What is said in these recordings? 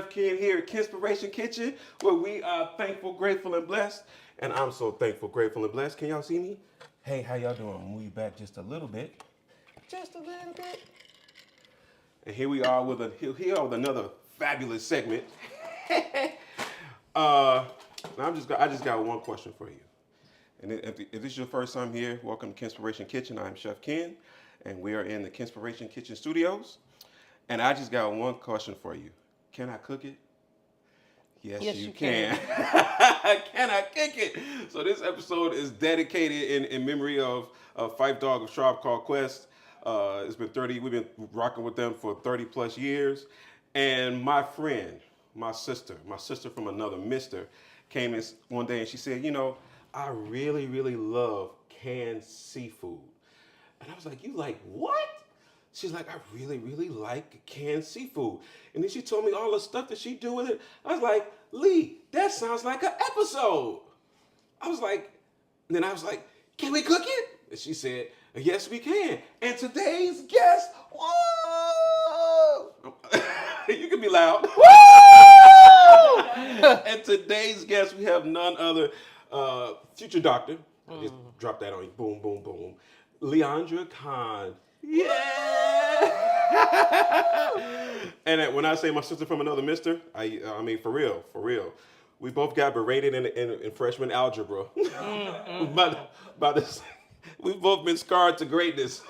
Chef Ken here at Kenspiration Kitchen, where we are thankful, grateful, and blessed. And I'm so thankful, grateful, and blessed. Can y'all see me? Hey, how y'all doing? Move you back just a little bit. Just a little bit. And here we are with another fabulous segment. I just got one question for you. And if this is your first time here, welcome to Kenspiration Kitchen. I'm Chef Ken, and we are in the Kenspiration Kitchen studios. And I just got one question for you. Can I cook it? Yes, you can. Can I cook it? So this episode is dedicated in memory of Fife Dog of Tribe Called Quest. It's been 30. We've been rocking with them for 30 plus years. And my friend, my sister from another mister, came in one day and she said, I really, really love canned seafood. And I was like, you like what? She's like, I really, really like canned seafood. And then she told me all the stuff that she do with it. I was like, Lee, that sounds like an episode. I was like, can we cook it? And she said, yes, we can. And today's guest, whoa! You can be loud. Woo! And today's guest, we have none other, future doctor. I just drop that on you. Boom, boom, boom. LeeAndra Khan. Yeah. And when I say my sister from another mister, I mean for real. We both got berated in freshman algebra. by this, we've both been scarred to greatness.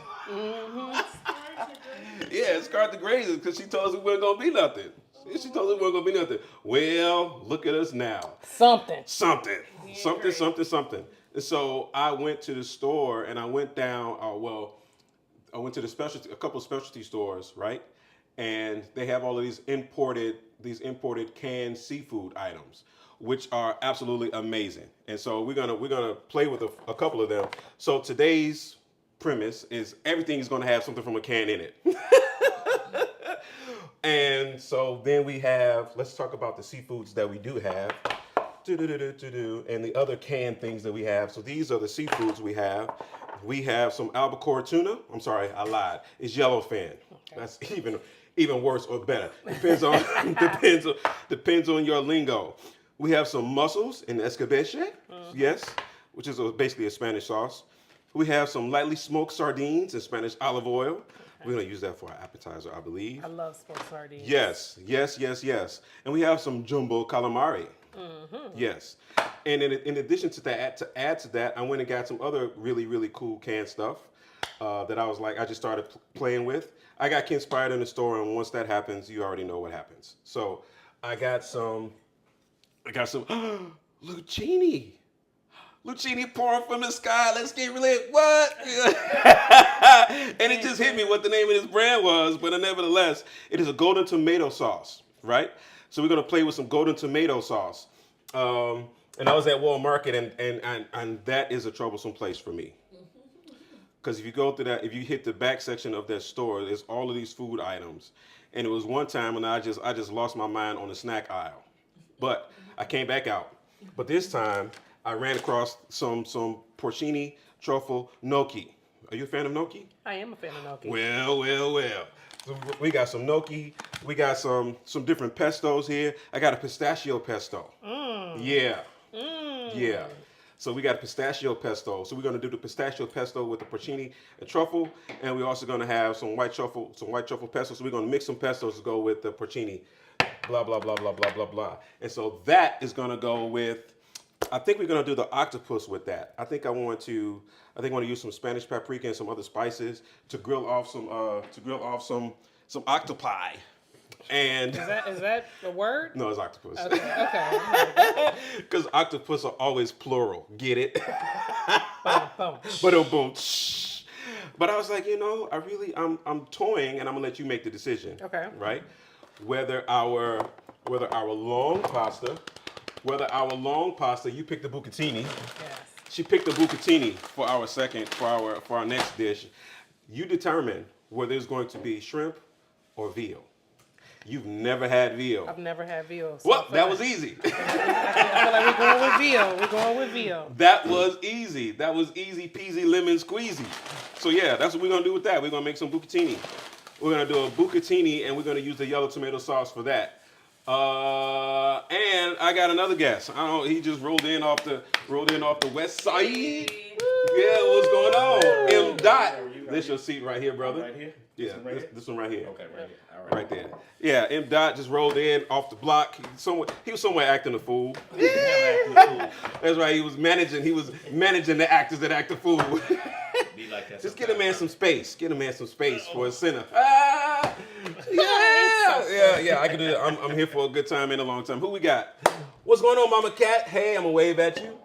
Yeah, scarred to greatness because she told us we weren't gonna be nothing. She told us we weren't gonna be nothing. Well, look at us now. Something. And so I went to the store and I went down. I went to a couple of specialty stores, right? And they have all of these imported canned seafood items, which are absolutely amazing. And so we're gonna play with a couple of them. So today's premise is everything is gonna have something from a can in it. And so then let's talk about the seafoods that we do have. And the other canned things that we have. So these are the seafoods we have. We have some albacore tuna. I'm sorry, I lied. It's yellowfin. Okay. That's even worse or better. Depends on your lingo. We have some mussels in escabeche, yes, which is basically a Spanish sauce. We have some lightly smoked sardines in Spanish olive oil. Okay. We're gonna use that for our appetizer, I believe. I love smoked sardines. Yes. And we have some jumbo calamari. Mm-hmm. Yes. And in addition to that, to add to that, I went and got some other really, really cool canned stuff that I just started playing with. I got Kenspired in the store, and once that happens, you already know what happens. So I got some Lucchini. Lucchini pouring from the sky. Let's get lit. What? And it just hit me what the name of this brand was, but nevertheless, it is a golden tomato sauce, right? So we're gonna play with some golden tomato sauce. And I was at Walmart, and that is a troublesome place for me. Because if you go through that, if you hit the back section of that store, there's all of these food items. And it was one time when I just lost my mind on the snack aisle. But I came back out. But this time, I ran across some porcini truffle gnocchi. Are you a fan of gnocchi? I am a fan of gnocchi. Well. So we got some gnocchi. We got some different pestos here. I got a pistachio pesto. Yeah. Yeah. So we got a pistachio pesto. So we're gonna do the pistachio pesto with the porcini and truffle, and we're also gonna have some white truffle pesto. So we're gonna mix some pestos to go with the porcini. Blah blah blah blah blah blah blah. And so that is gonna go with. I think we're gonna do the octopus with that. I think I want to use some Spanish paprika and some other spices to grill off some octopi. And is that the word? No, it's octopus. Okay. Because octopus are always plural. Get it? Boom. Boom. But I was like, I'm toying, and I'm gonna let you make the decision. Okay. Right? Whether our long pasta, you pick the bucatini. Yes. She picked the bucatini for our next dish. You determine whether it's going to be shrimp or veal. You've never had veal. I've never had veal. So well, that was easy. I feel like we're going with veal. That was easy peasy lemon squeezy. So yeah, that's what we're gonna do with that. We're gonna make some bucatini. We're gonna do a bucatini, and we're gonna use the yellow tomato sauce for that. And I got another guest. I don't. He just rolled in off the west side. Yeah, what's going on? M. Dot. This your seat right here, brother. Right here? Yeah, this one right here. Okay, right here. All right. Right there. Yeah, M. Dot just rolled in off the block. He was somewhere acting a fool. That's right. He was managing the actors that act a fool. Be like that. Just get a man some space. Get a man some space for a sinner. Yeah. I can do that. I'm here for a good time and a long time. Who we got? What's going on, Mama Cat? Hey, I'm gonna wave at you,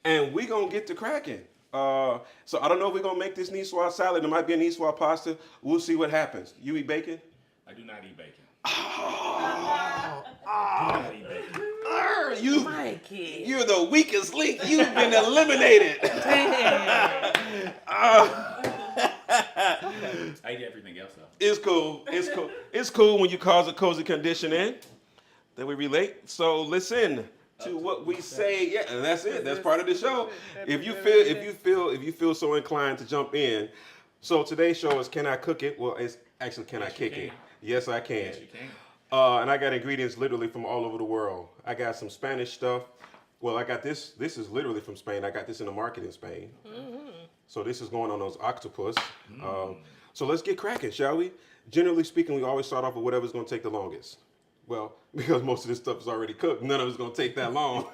and we gonna get to cracking. So I don't know if we're gonna make this niçoise salad. There might be a niçoise pasta. We'll see what happens. You eat bacon? I do not eat bacon. You're the weakest link. You've been eliminated. I eat everything else though. It's cool. It's cool when you cause a cozy condition in. That we relate. So listen to what we say. Yeah, and that's it. That's part of the show. If you feel so inclined to jump in. So today's show is Can I Cook It? Well, it's actually Can I Kick It? Yes, I can. Yes, you can. And I got ingredients literally from all over the world. I got some Spanish stuff. Well, I got this. This is literally from Spain. I got this in the market in Spain. Mm-hmm. So this is going on those octopus. So let's get cracking, shall we? Generally speaking, we always start off with whatever's going to take the longest. Well, because most of this stuff is already cooked, none of it's going to take that long.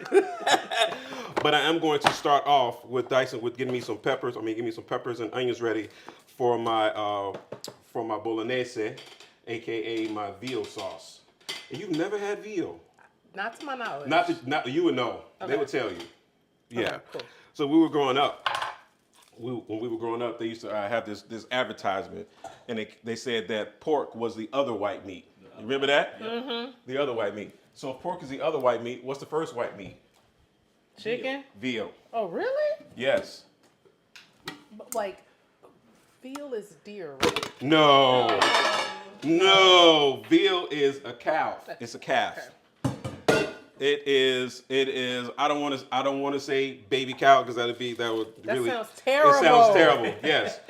But I am going to start off with getting me some peppers. Give me some peppers and onions ready for my bolognese, aka my veal sauce. And you've never had veal? Not to my knowledge. Not you would know. Okay. They would tell you. Yeah. Okay, cool. So we were growing up. When we were growing up, they used to have this advertisement, and they said that pork was the other white meat. You remember that? Mm-hmm. The other white meat. So if pork is the other white meat, what's the first white meat? Chicken? Veal. Oh, really? Yes. But like, veal is deer, right? No. No. Veal is a cow. It's a calf. Okay. It is. I don't want to say baby cow because that sounds terrible. It sounds terrible. Yes.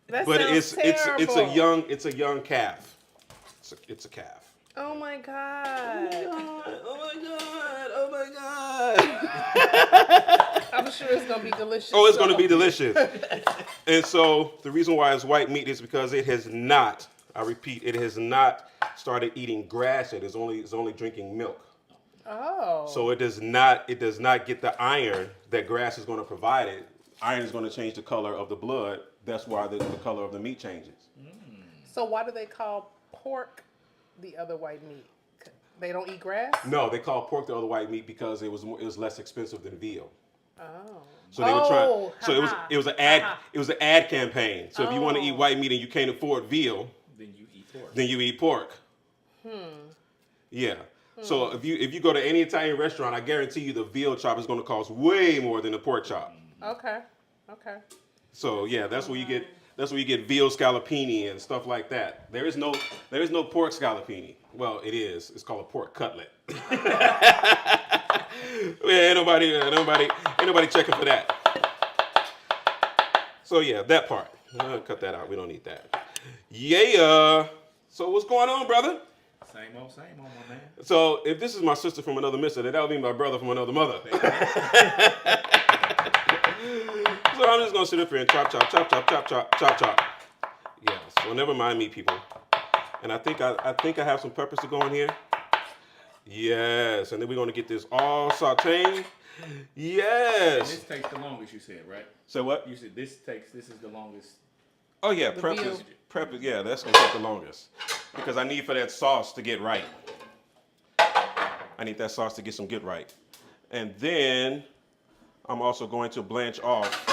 That But sounds terrible. it's a young calf. It's a calf. Oh my god. Oh my god. I'm sure it's gonna be delicious. Oh, it's gonna be delicious. And so the reason why it's white meat is because it has not. I repeat, it has not started eating grass yet. It's only drinking milk. Oh. So it does not get the iron that grass is going to provide it. Iron is going to change the color of the blood. That's why the color of the meat changes. So why do they call pork the other white meat? They don't eat grass? No, they call pork the other white meat because it was less expensive than veal. Oh. So they were trying. So it was an ad campaign. So if you want to eat white meat and you can't afford veal, then you eat pork. Yeah. So if you go to any Italian restaurant, I guarantee you the veal chop is going to cost way more than the pork chop. Okay. So yeah, that's where you get veal scallopini and stuff like that. There is no pork scallopini. Well, it is. It's called a pork cutlet. Ain't nobody checking for that. So yeah, that part. Cut that out. We don't need that. Yeah. So what's going on, brother? Same old, my man. So if this is my sister from another mister, then that would be my brother from another mother. So I'm just gonna sit up here and chop. Yeah. So never mind me, people. And I think I have some peppers to go in here. Yes. And then we're gonna get this all sauteing. Yes. And this takes the longest, you said, right? So what? You said this is the longest. Oh yeah, prep is, yeah, that's gonna take the longest. Because I need for that sauce to get right. I need that sauce to get right. And then I'm also going to blanch off.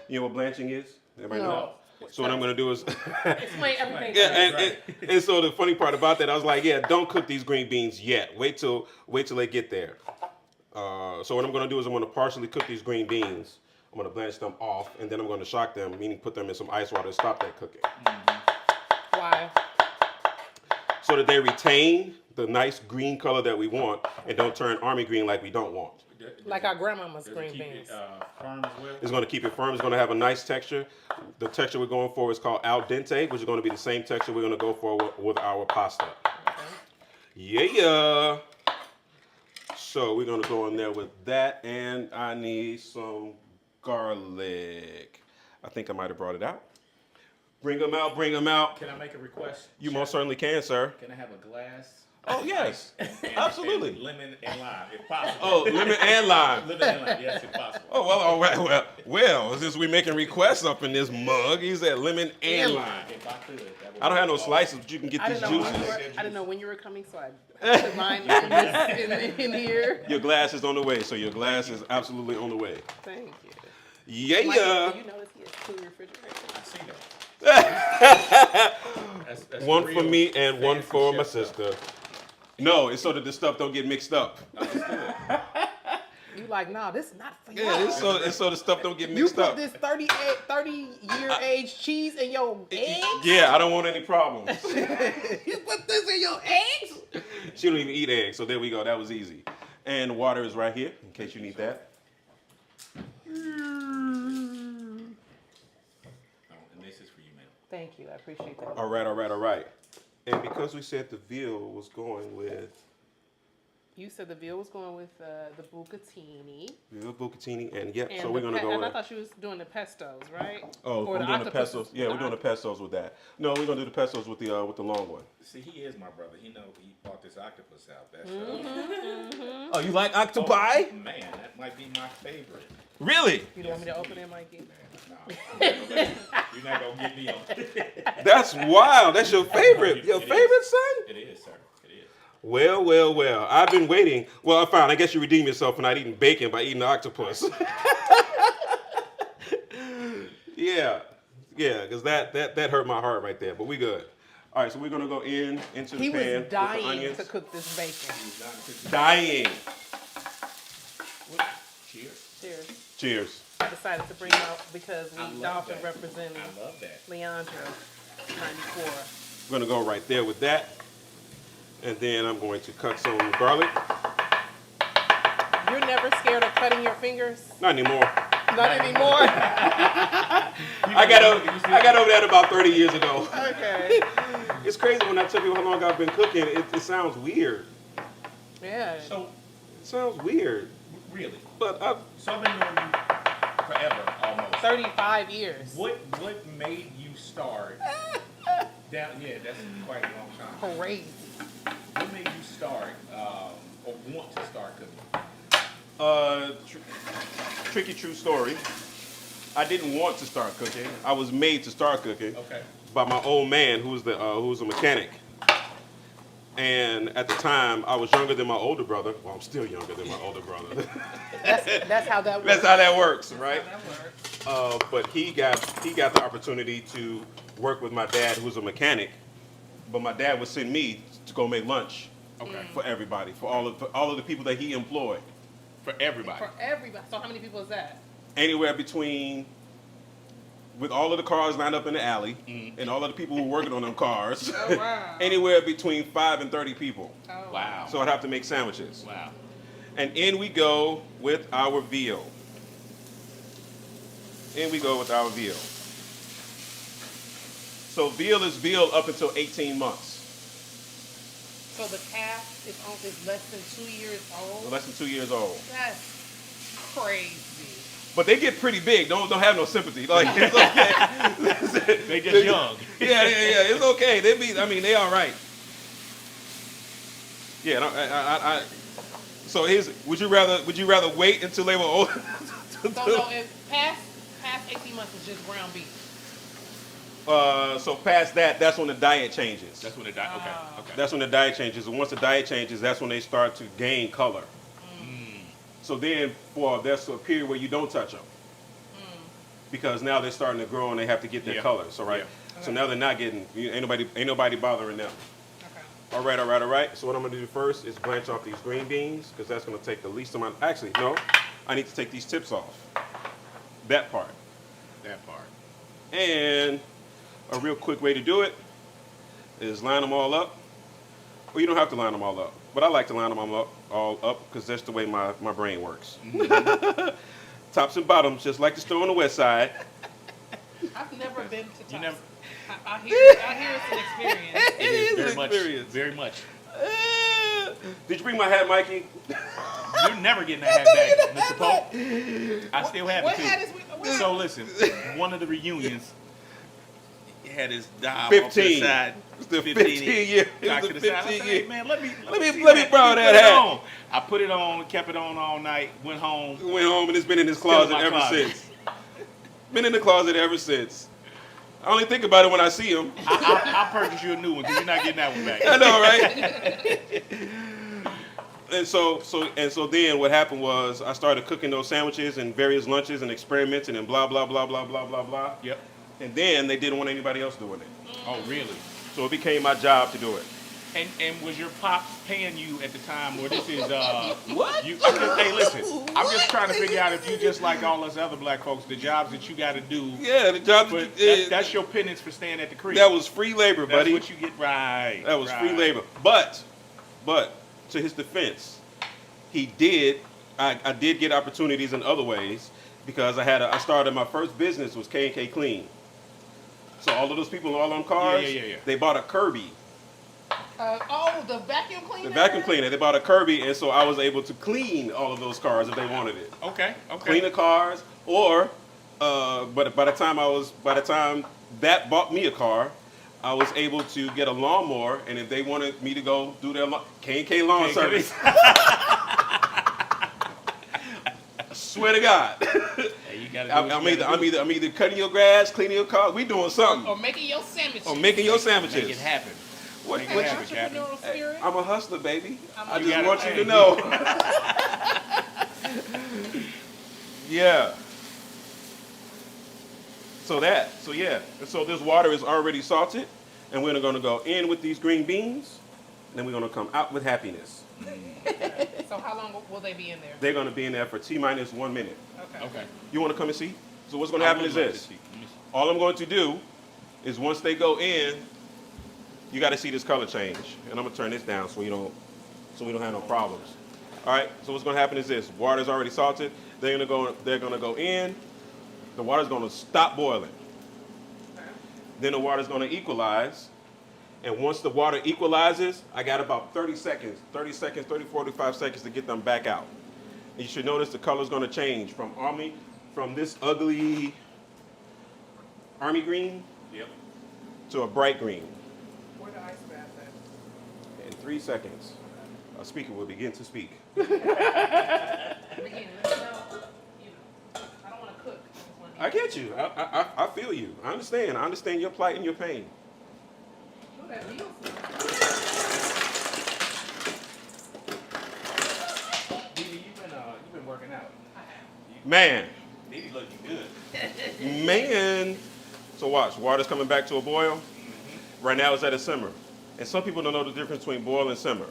You know what blanching is? Everybody know? So what I'm going to do is... Explain everything. Yeah, and so the funny part about that, I was like, yeah, don't cook these green beans yet. Wait till they get there. So what I'm going to do is I'm going to partially cook these green beans. I'm going to blanch them off, and then I'm going to shock them, meaning put them in some ice water to stop that cooking. Why? So that they retain the nice green color that we want and don't turn army green like we don't want. Like our grandmama's green beans. Firm as well? It's going to keep it firm. It's going to have a nice texture. The texture we're going for is called al dente, which is going to be the same texture we're going to go for with our pasta. Okay. Yeah. So we're gonna go in there with that, and I need some garlic. I think I might have brought it out. Bring them out. Bring them out. Can I make a request? You Chef? most certainly can, sir. Can I have a glass? Oh yes, And absolutely. lemon and lime, if possible. Oh, lemon and lime. Lemon and lime, yes, if possible. Oh well, all right. Well. Since we're making requests up in this mug, he said lemon and lime. If I could, that would I don't be have no awesome. slices, but you can get I these didn't know when juices. you were, I didn't know when you were coming, so I put mine in here. Your glass is on the way, so your glass is absolutely on the way. Thank you. Yeah. Mikey, do you notice he has two refrigerators? I see that. That's One real for me and one fancy for my chef stuff. sister. No, it's so that the stuff don't get mixed up. You like, nah, this is not for you. Yeah, it's so the stuff don't get You mixed put up. this 30-year age cheese in your eggs? Yeah, I don't want any problems. You put this in your eggs? She don't even eat eggs, so there we go. That was easy. And water is right here, in case you need that. Oh, and this is for you, ma'am. Thank you, I appreciate that. All right. And because we said the veal was going with You said the veal was going with the bucatini. veal bucatini, and yep, And so we're gonna go and I with. thought she was doing the pestos, right? Oh, Or I'm doing the octopuses. pestos. Yeah, we're doing the pestos with that. No, we're gonna do the pestos with the long one. See, he is my brother. He bought this octopus out. That's Oh, you like octopi? Oh, man, that might be my favorite. Really? You don't want me to open it, Mikey? Nah, you're not gonna get me on. That's wild. That's your favorite. Your It is. favorite, son? It is, sir. It is. Well. I've been waiting. Well, fine. I guess you redeem yourself for not eating bacon by eating the octopus. Yeah, because that hurt my heart right there. But we good. All right, so we're gonna go into the He pan was with the dying onions. to cook this bacon. He's not cooking. Dying. Cheers. Cheers. Cheers. I decided to bring out because I we love Dolphin that. representing I love that. LeeAndra 94. We're gonna go right there with that, and then I'm going to cut some garlic. You're never scared of cutting your fingers? Not anymore. Not anymore. I got over that about 30 years ago. Okay. It's crazy when I tell people how long I've been cooking. It sounds weird. Yeah. So, It sounds weird, really? but So I've been knowing you forever, almost. 35 years. What made you start? Yeah, that's quite a long time. Crazy. What made you start or want to start cooking? tricky true story. I didn't want to start cooking. I was made to start cooking Okay. by my old man, who was a mechanic. And at the time, I was younger than my older brother. Well, I'm still younger than my older brother. That's how that works. That's how that works, right? That works. But he got the opportunity to work with my dad, who's a mechanic. But my dad would send me to go make lunch for everybody, for all of the people that he employed, for everybody. For everybody. So how many people is that? Anywhere between, with all of the cars lined up in the alley, and all of the people who were working on them cars, Oh, wow. anywhere between 5 and 30 people. Oh, Wow. So I'd have to make sandwiches. Wow. And in we go with our veal. So veal is veal up until 18 months. So the calf is less than 2 years old? Less than 2 years old. That's crazy. But they get pretty big. Don't have no sympathy. Like, it's okay. They just young. Yeah. It's okay. They all right. Yeah. So would you rather wait until they were old? So no, if past 18 months is just ground beef. So past that, that's when the diet changes. That's when it died. Okay. Okay. That's when the diet changes. And once the diet changes, that's when they start to gain color. So then there's a period where you don't touch them. Because now they're starting to grow and they have to get their color. So right. Yeah. So now they're not getting, ain't nobody bothering them. Okay. All right. So what I'm gonna do first is blanch off these green beans, because that's gonna take the least amount. Actually, no, I need to take these tips off. That part. And a real quick way to do it is line them all up. Well, you don't have to line them all up, but I like to line them all up because that's the way my brain works. Tops and bottoms, just like the store on the west side. I've never been to Tops. You never- I hear it's an experience. It is very an much. experience. Very much. Did you bring my hat, Mikey? You're never getting that hat back, Mr. Polk. I still have What it hat too. is we? So listen, one of the reunions he had his dial off to the 15. side. It's the 15 year. Cocked It's to the the side. I 15 said, year. hey man, let me Let me borrow that put it hat. on. I put it on, kept it on all night, went home. Went home and it's been in his Still in closet my ever closet. since. Been in the closet ever since. I only think about it when I see him. I'll purchase you a new one because you're not getting that one back. I know, right? And so then what happened was I started cooking those sandwiches and various lunches and experimenting and blah blah blah blah blah blah blah. Yep. And then they didn't want anybody else doing it. Oh really? So it became my job to do it. And was your pops paying you at the time, or this is What? hey, listen. I'm just trying to figure out if you just like all us other black folks, the jobs that you got to do. Yeah, the job. But that's your penance for staying at the crib. That was free labor, That's buddy. what you get right. That was free right. labor. But to his defense, he did. I did get opportunities in other ways because I started my first business was K&K Clean. So all of those people all on cars, Yeah. they bought a Kirby, The vacuum cleaner. the vacuum cleaner. They bought a Kirby, and so I was able to clean all of those cars if they wanted it. Okay. Clean the cars, or but by the time that bought me a car, I was able to get a lawnmower, and if they wanted me to go do their K&K lawn K&K. service. I swear to God. Hey, you gotta do I'm either cutting your grass, cleaning your car. We doing something. Or making your sandwiches. Or making your sandwiches. Make it happen. What, Make it what happen, you, Captain. Entrepreneurial Hey, spirit. I'm a hustler, baby. I You just gotta- want you hey. to know. Yeah. So this water is already salted, and we're gonna go in with these green beans, and then we're gonna come out with happiness. So how long will they be in there? They're gonna be in there for T-minus 1 minute. Okay. You wanna come and see? So what's gonna happen is this. All I'm going to do is once they go in, you got to see this color change, and I'm gonna turn this down so we don't have no problems. All right. So what's gonna happen is this: water's already salted. They're gonna go in. The water's gonna stop boiling. Then the water's gonna equalize, and once the water equalizes, I got about 30 seconds, 45 seconds to get them back out. And you should notice the color's gonna change from this ugly army green Yep. to a bright green. Where the ice bath at? In 3 seconds, a speaker will begin to speak. Again, let me know. I don't want to cook. I get you. I feel you. I understand your plight and your pain. Ooh, that meal Didi, you've been working out. Man, Didi looking good. man. So watch, water's coming back to a boil. Right now it's at a simmer. And some people don't know the difference between boil and simmer.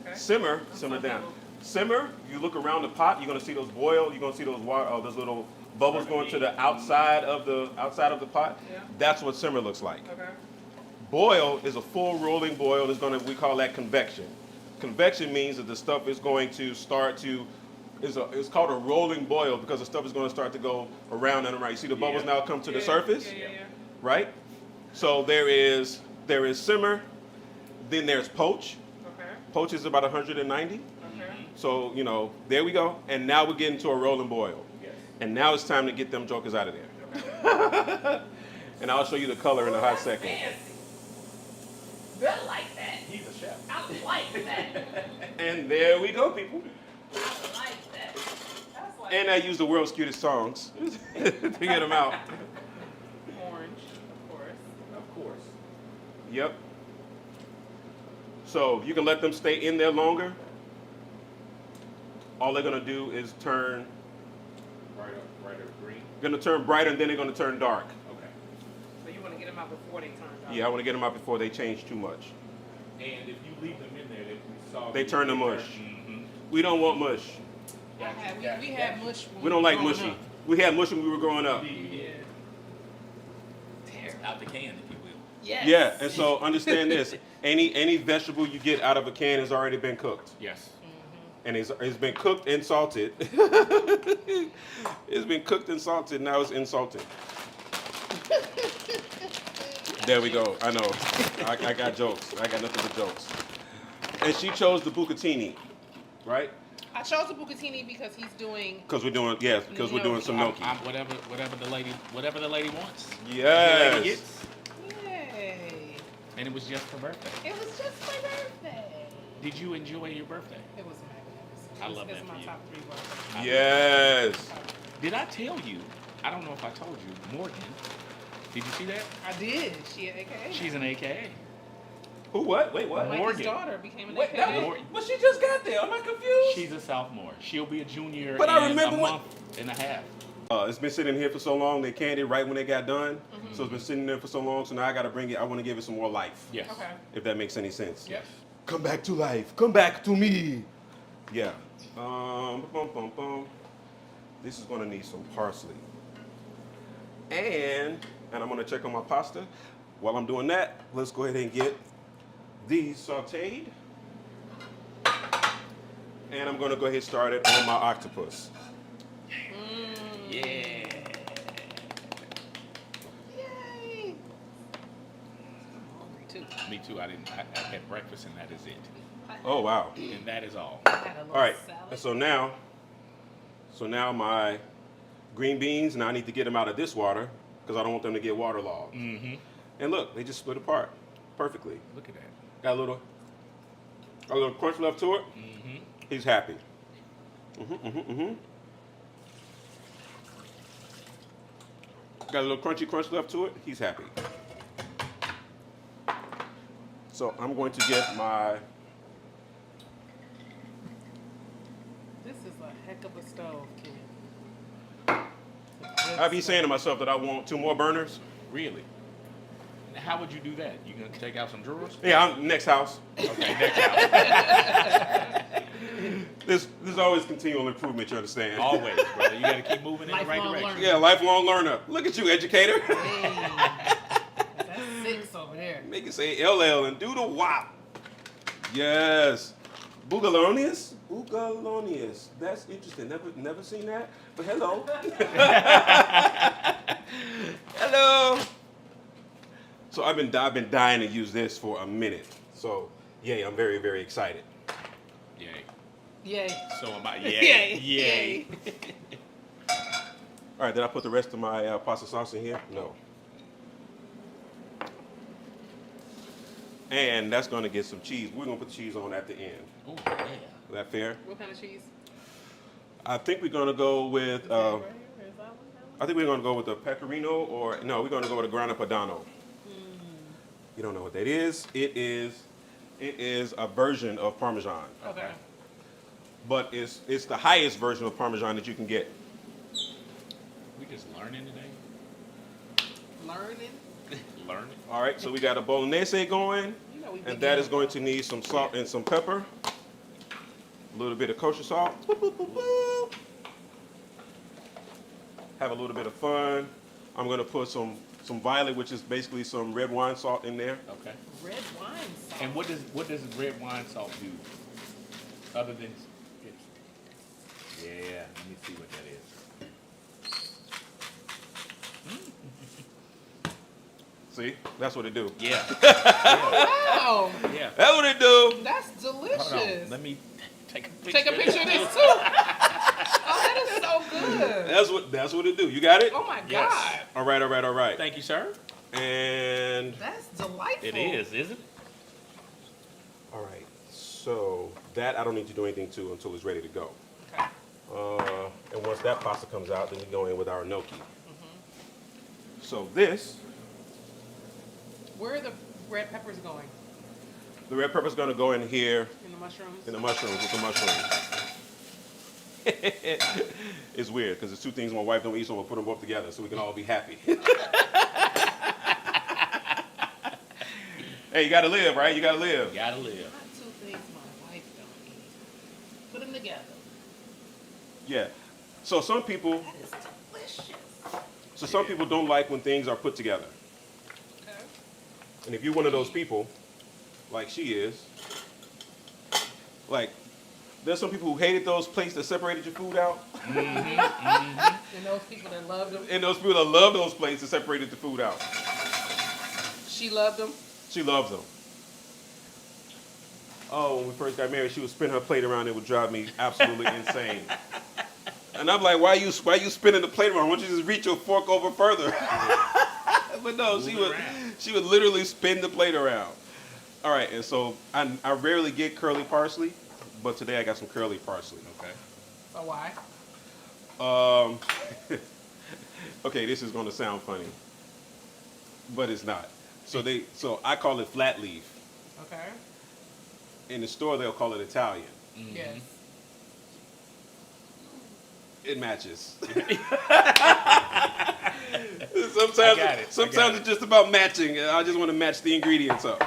Okay. Simmer down. Simmer, you look around the pot, you're gonna see those boil, you're gonna see those those little bubbles going to the outside of the pot. Yeah. That's what simmer looks like. Okay. Boil is a full rolling boil. We call that convection. Convection means that the stuff is going to start to, it's called a rolling boil because the stuff is going to start to go around and around. You see the bubbles now come to the surface, Yeah. right? So there is simmer, then there's poach. Okay. Poach is about 190. Okay. So, there we go. And now we're getting to a rolling boil. Yes. And now it's time to get them jokers out of there. And I'll show you the color in a hot second. Bill like that. He's a chef. I like that. And there we go, people. I like that. That's like And I use the world's cutest songs to get them out. orange, of course. Of course. Yep. So you can let them stay in there longer. All they're gonna do is turn. Brighter green. Gonna turn brighter, and then they're gonna turn dark. Okay. So you want to get them out before they turn dark. Yeah, I want to get them out before they change too much. And if you leave them in there, They turn to mush. Mm-hmm. We don't want mush. We had mush. when We don't like growing mushy. up. We had mush when we were growing up. Yeah. Terrible. Out the can, if you will. Yes. Yeah, and so understand this: any vegetable you get out of a can has already been cooked. Yes. And it's been cooked and salted. It's been cooked and salted. Now it's insulted. There we go. I know. I got jokes. I got nothing but jokes. And she chose the bucatini, right? I chose the bucatini because he's doing. Because we're doing some gnocchi. Whatever the lady wants. Yes. The lady gets. Yay! And it was just her birthday. It was just my birthday. Did you enjoy your birthday? It was magnificent. I love that It's for my you. top 3 birthday. Yes. Did I tell you? I don't know if I told you. Morgan. Did you see that? I did. She an AKA. She's an AKA. Who? What? Wait, what? Mikey's Morgan. daughter became an Wait, AKA. that was, but she just got there. Am I confused? She's a sophomore. She'll be a junior But I in remember a when- month and a half. It's been sitting here for so long. They canned it right when they got done. So it's been sitting there for so long. So now I got to bring it. I want to give it some more life. Yes. Okay. If that makes any sense. Yes. Come back to life. Come back to me. Yeah. This is gonna need some parsley. And I'm gonna check on my pasta. While I'm doing that, let's go ahead and get these sauteed. And I'm gonna go ahead and start it on my octopus. Yeah. Yay! I'm hungry too. Me too. I had breakfast and that is it. Oh wow. And that is all. I had a little All right. salad. And so now my green beans. Now I need to get them out of this water because I don't want them to get waterlogged. Mm-hmm. And look, they just split apart perfectly. Look at that. Got a little crunch left to it. Mm-hmm. He's happy. Got a little crunchy crunch left to it. He's happy. So I'm going to get my. This is a heck of a stove, kid. I be saying to myself that I want 2 more burners. Really? Now, how would you do that? You gonna take out some drawers? Yeah, I'm next house. Okay, next house. This is always continual improvement. You understand? Always, brother. You gotta keep moving in the right Lifelong direction. learner. Yeah, lifelong learner. Look at you, educator. Hey. That's 6 over there. Make it say LL and do the WAP. Yes. Bugalonius? Bugalonius. That's interesting. Never seen that. But hello. Hello. So I've been dying to use this for a minute. So yay, I'm very, very excited. Yay. Yay. So am I. Yay. Yay. Yay. All right, did I put the rest of my pasta sauce in here? No. And that's going to get some cheese. We're going to put the cheese on at the end. Oh yeah. Is that fair? What kind of cheese? I think we're going to go with. Is that right here? Is that one? I think we're going to go with the pecorino, or no, we're going to go with a grana padano. You don't know what that is? It is a version of Parmesan, Okay. but it's the highest version of Parmesan that you can get. We just learning today. Learning. Learning. All right, so we got a bolognese going, You know we and that is going to need some salt and some pepper, a little bit of kosher salt. Boop, boop, boop, boop. Have a little bit of fun. I'm going to put some violet, which is basically some red wine salt in there. Okay. Red wine sauce. And what does red wine salt do? Other than yeah, let me see what that is. See, that's what it do. Yeah. Wow. Yeah. That's what it do. That's delicious. Hold on. Let me take a picture. Take a picture of this too. Oh, that is so good. That's what it do. You got it? Oh my Yes. God. All right. Thank you, sir. And That's delightful. It is, isn't it? all right. So that I don't need to do anything to until it's ready to go. Okay. And once that pasta comes out, then we go in with our gnocchi. So this, Where are the red peppers going? the red pepper's gonna go in here In the mushrooms? in the mushrooms with the mushrooms. It's weird because there's 2 things my wife don't eat, so we'll put them both together so we can all be happy. Hey, you gotta live, right? You gotta live. You gotta live. Not 2 things my wife don't eat. Put them together. Yeah. So some people, That is delicious. some people don't like when things are put together. Okay. And if you're one of those people, like she is, like, there's some people who hated those plates that separated your food out, And those people that loved them, and those people that love those plates that separated the food out. she loved them. She loves them. oh, when we first got married, she would spin her plate around. It would drive me absolutely insane. And I'm like, why are you spinning the plate around? Why don't you just reach your fork over further? But no, she would literally spin the plate around. All right, and so I rarely get curly parsley, but today I got some curly parsley. Okay. So why? Okay, this is going to sound funny, but it's not. So I call it flat leaf. Okay. In the store, they'll call it Italian. Yes. It matches. it. Sometimes it's just about matching. I just want to match the ingredients up.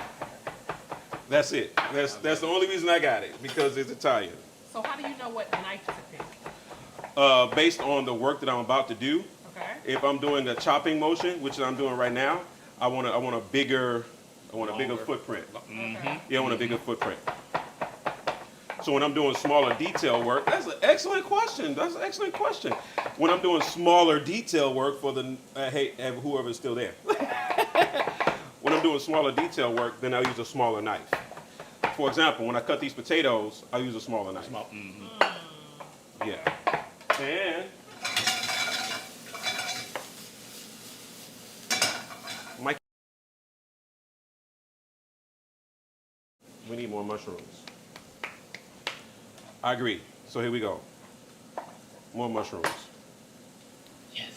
That's it. That's the only reason I got it, because it's Italian. So how do you know what knife to pick? Based on the work that I'm about to do, Okay. if I'm doing a chopping motion, which I'm doing right now, I want a bigger footprint. Okay. Yeah, I want a bigger footprint. So when I'm doing smaller detail work, that's an excellent question. When I'm doing smaller detail work for the whoever's still there. When I'm doing smaller detail work, then I'll use a smaller knife. For example, when I cut these potatoes, I use a smaller knife. Yeah. And we need more mushrooms. I agree. So here we go. More mushrooms. Yes.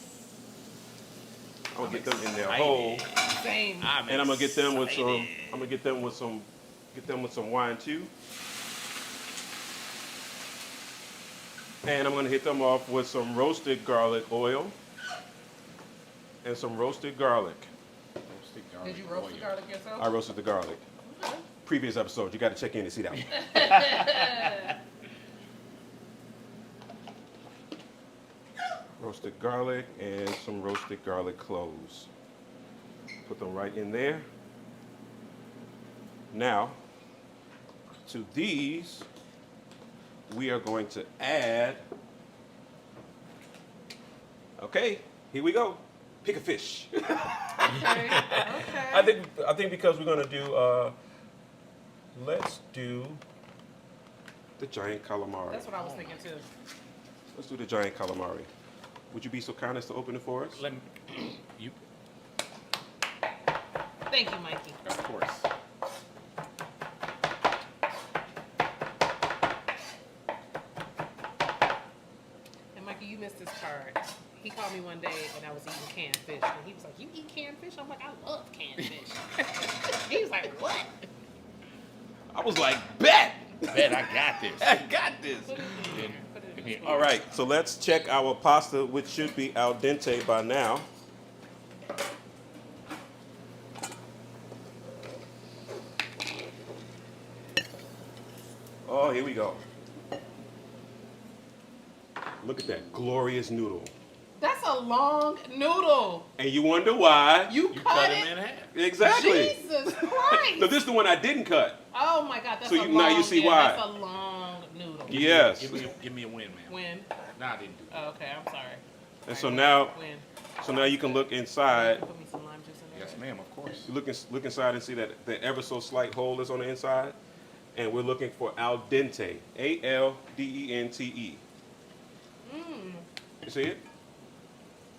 I'm gonna get them in their whole, Same. and I'm gonna get them with some. I'm gonna get them with some wine too. And I'm gonna hit them off with some roasted garlic oil and some roasted garlic. Did you roast the garlic yourself? I roasted the garlic. Okay. Previous episode, you got to check in to see that one. Roasted garlic and some roasted garlic cloves. Put them right in there. Now, to these, we are going to add, okay, here we go. Pick a fish. Okay. I think because we're gonna do, let's do the giant calamari. That's what I was thinking too. Let's do the giant calamari. Would you be so kind as to open it for us? Let me, you, Thank you, Mikey. of course. And Mikey, you missed this part. He called me one day and I was eating canned fish. And he was like, "You eat canned fish?" I'm like, "I love canned fish." He was like, "What?" I was like, bet! Bet I got this. I got this. Put it in here. Put it in Here. here. All right, so let's check our pasta, which should be al dente by now. Oh, here we go. Look at that glorious noodle. That's a long noodle. And you wonder why? You, You cut cut it? him in half. Exactly. Jesus Christ. So this is the one I didn't cut. Oh my God, that's So a you- long. now you see yeah, why. That's a long noodle. Yes. Give me a win, man. When? Nah, I didn't do that. Oh, okay, I'm sorry. And so All right, now, when? so now you can look inside. Put me some lime juice in there. Yes, ma'am, of course. You look inside and see that the ever so slight hole is on the inside, and we're looking for al dente, ALDENTE. Mmm. You see it?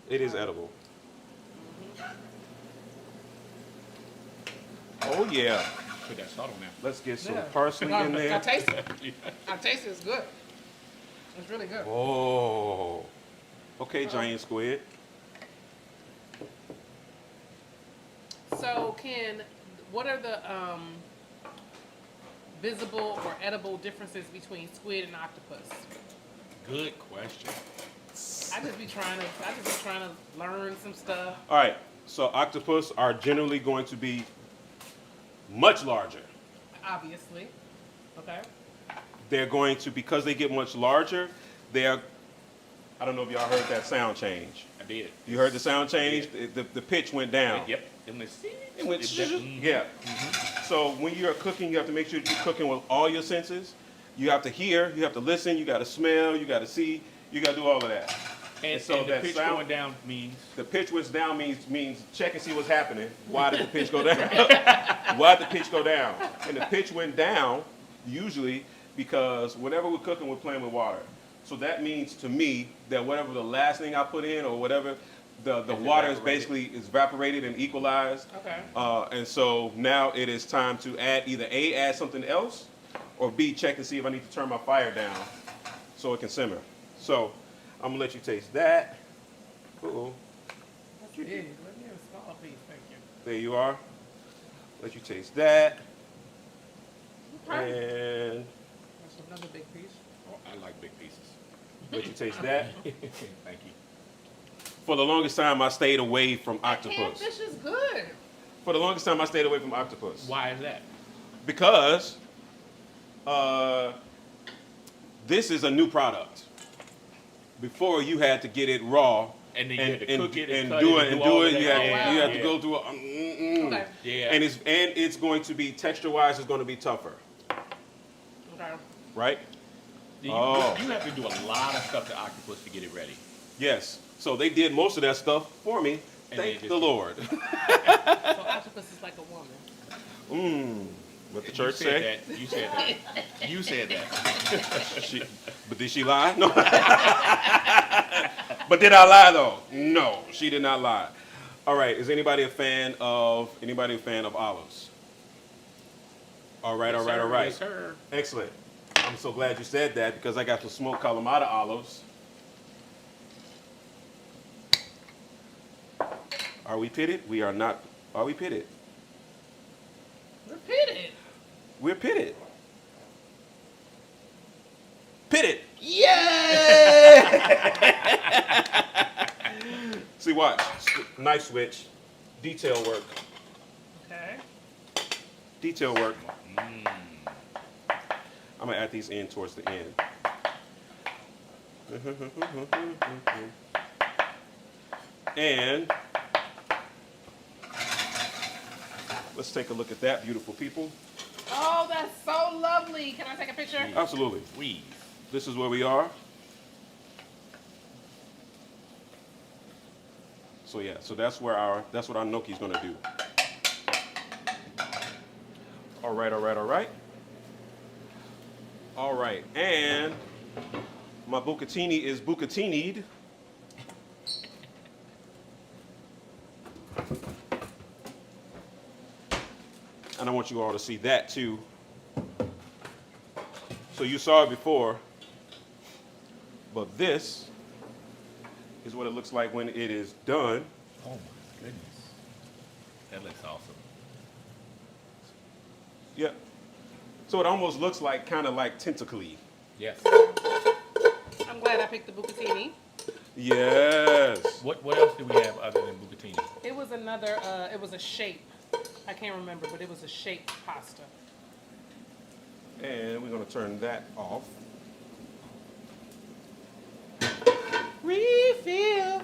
It is edible. Oh yeah. Put that salt on there. Let's get some Yeah. parsley in I there. taste it. I taste it. It's good. It's really good. Oh. Okay, giant squid. So, Ken, what are the visible or edible differences between squid and octopus? Good question. I just be trying to learn some stuff. All right. So octopus are generally going to be much larger. Obviously. Okay. They're going to, because they get much larger, I don't know if y'all heard that sound change. I did. You heard the sound change? The pitch went down. Yep. It went, Yeah. So when you're cooking, you have to make sure you're cooking with all your senses. You have to hear, you have to listen, you got to smell, you got to see, you got to do all of that. And so so the that pitch sound- going down means The pitch was down means check and see what's happening. Why did the pitch go down? Why did the pitch go down? And the pitch went down usually because whatever we're cooking, we're playing with water. So that means to me that whatever the last thing I put in or whatever, the water is basically evaporated and equalized. Okay. And so now it is time to add either A, add something else, or B, check to see if I need to turn my fire down so it can simmer. So I'm gonna let you taste that. Uh-oh. That's big. Let me have a small piece, thank you. There you are. Let you taste that. Okay. And That's another big piece. Oh, I like big pieces. let you taste that. Thank you. For the longest time, I stayed away from That octopus. Catfish is good. For the longest time, I stayed away from octopus. Why is that? Because this is a new product. Before you had to get it raw And then you had to cook it and cut do it it and and do all do of it. You that. had to Yeah. go through. Okay. Yeah. And it's going to be texture-wise, it's going to be tougher, Okay. right? You Oh. you have to do a lot of stuff to octopus to get it ready. Yes. So they did most of that stuff for me. And they Thank just- the Lord. So octopus is like a woman. What the church You said say? that. You said that. You said that. But did she lie? No. But did I lie though? No, she did not lie. All right. Is anybody a fan of olives? All right. All right. All right. Yes, sir. Excellent. I'm so glad you said that because I got some smoked Kalamata olives. Are we pitted? We are not. Are we pitted? Repeat it. We're pitted. Pitted. Yay! See, watch. Knife switch. Detail work. Okay. Detail work. I'm gonna add these in towards the end. And let's take a look at that, beautiful people. Oh, that's so lovely. Can I take a picture? Absolutely. This is where we are. So yeah, so that's what our gnocchi's gonna do. All right, all right, all right. All right, and my bucatini is bucatini'd. And I want you all to see that too. So you saw it before, but this is what it looks like when it is done. Oh my goodness. That looks awesome. Yeah. So it almost looks like kind of like tentacly. Yes. I'm glad I picked the bucatini. Yes. What else do we have other than bucatini? It was another, it was a shape. I can't remember, but it was a shaped pasta. And we're gonna turn that off. Refill.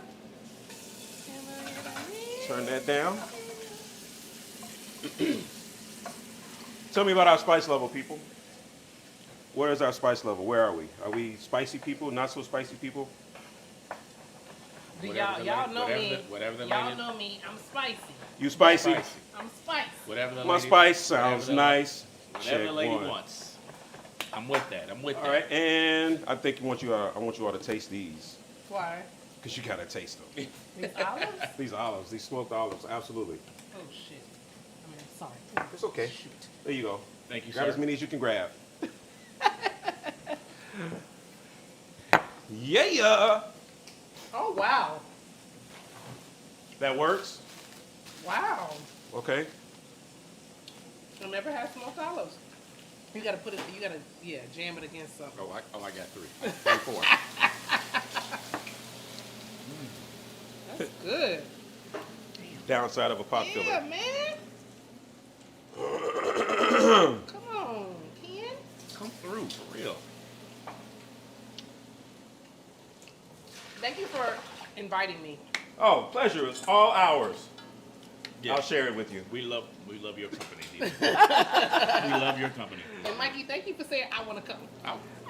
Turn that down. Tell me about our spice level, people. Where is our spice level? Where are we? Are we spicy people? Not so spicy people? Do Whatever y'all the know whatever me? the- whatever the Y'all lady- know me. I'm spicy. You spicy? Spicy. I'm spicy. Whatever the My lady, spice sounds whatever the- nice. Whatever the Check lady one. wants. I'm with that. I'm with All that. right, and I think I want you all to taste these Why? because you gotta taste them. These olives? These olives, these smoked olives, absolutely. Oh shit. I mean, sorry. It's okay. Shoot. There you go. Thank you, Grab sir. as many as you can grab. Yeah, Oh wow. that works. Wow. Okay. I've never had smoked olives. You gotta put it. You gotta jam it against something. Oh, I got three. 4. That's good. Downside of a pot Yeah, filler. man. Come on, Ken. Come through, for real. Thank you for inviting me. Oh, pleasure is all ours. Yeah. I'll share it with you. We love your company, Dee. We love your company. And Mikey, thank you for saying I want to come.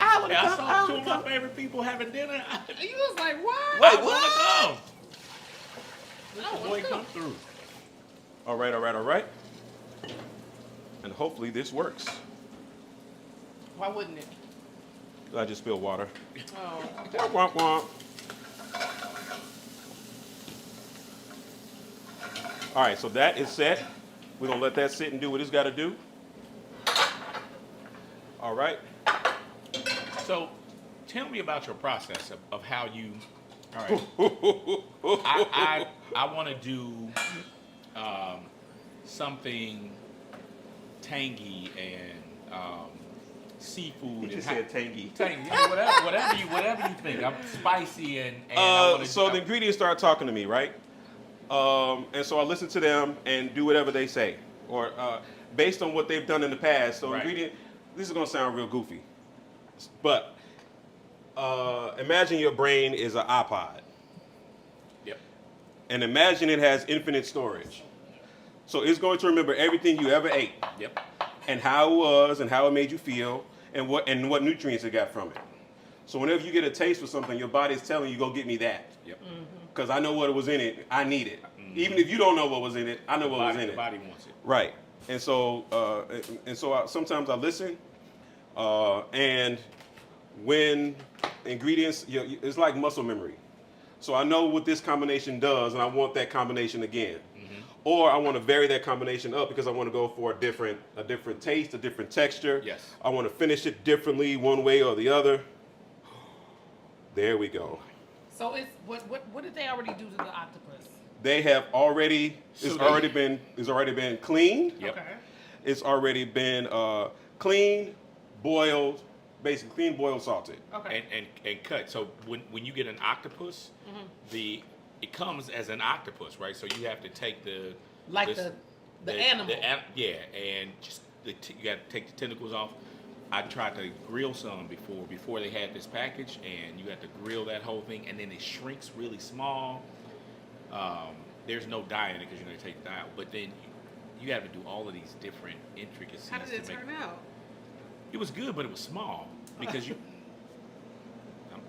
I saw two of my favorite people having dinner. You was like, what? Wait, I what? want to come. I Boy, want to come come. through. All right, all right, all right. And hopefully this works. Why wouldn't it? I just spilled water. Oh, Womp, womp, womp. All right, so that is set. We're going to let that sit and do what it's got to do. All right. So, tell me about your process of how you. All right. I want to do something tangy and seafood. You just and said tangy. Tangy, yeah, whatever you think. I'm spicy and I wanna, So the ingredients start talking to me, right? And so I listen to them and do whatever they say, or based on what they've done in the past. So Right. ingredient. This is gonna sound real goofy, but imagine your brain is an iPod, Yep. and imagine it has infinite storage. So it's going to remember everything you ever ate, Yep. and how it was, and how it made you feel, and what nutrients it got from it. So whenever you get a taste for something, your body is telling you, go get me that. Yep. Because I know what was in it. I need it. Even if you don't know what was in it, I know what was in The it. body wants it. Right. And so, sometimes I listen, and when ingredients, it's like muscle memory. So I know what this combination does, and I want that combination again. Or I want to vary that combination up because I want to go for a different taste, a different texture. Yes. I want to finish it differently, one way or the other. There we go. so it's what did they already do to the octopus? They have already. So It's they- already been cleaned. Yep. Okay. It's already been cleaned, boiled, basically clean, boiled, salted. Okay. And cut. So when you get an octopus, it comes as an octopus, right? So you have to take the Like the animal. Yeah, and just you got to take the tentacles off. I tried to grill some before they had this package, and you have to grill that whole thing, and then it shrinks really small. There's no dye in it because you're going to take the dye out, but then you have to do all of these different intricacies. How did it to make turn out? It was good, but it was small because you.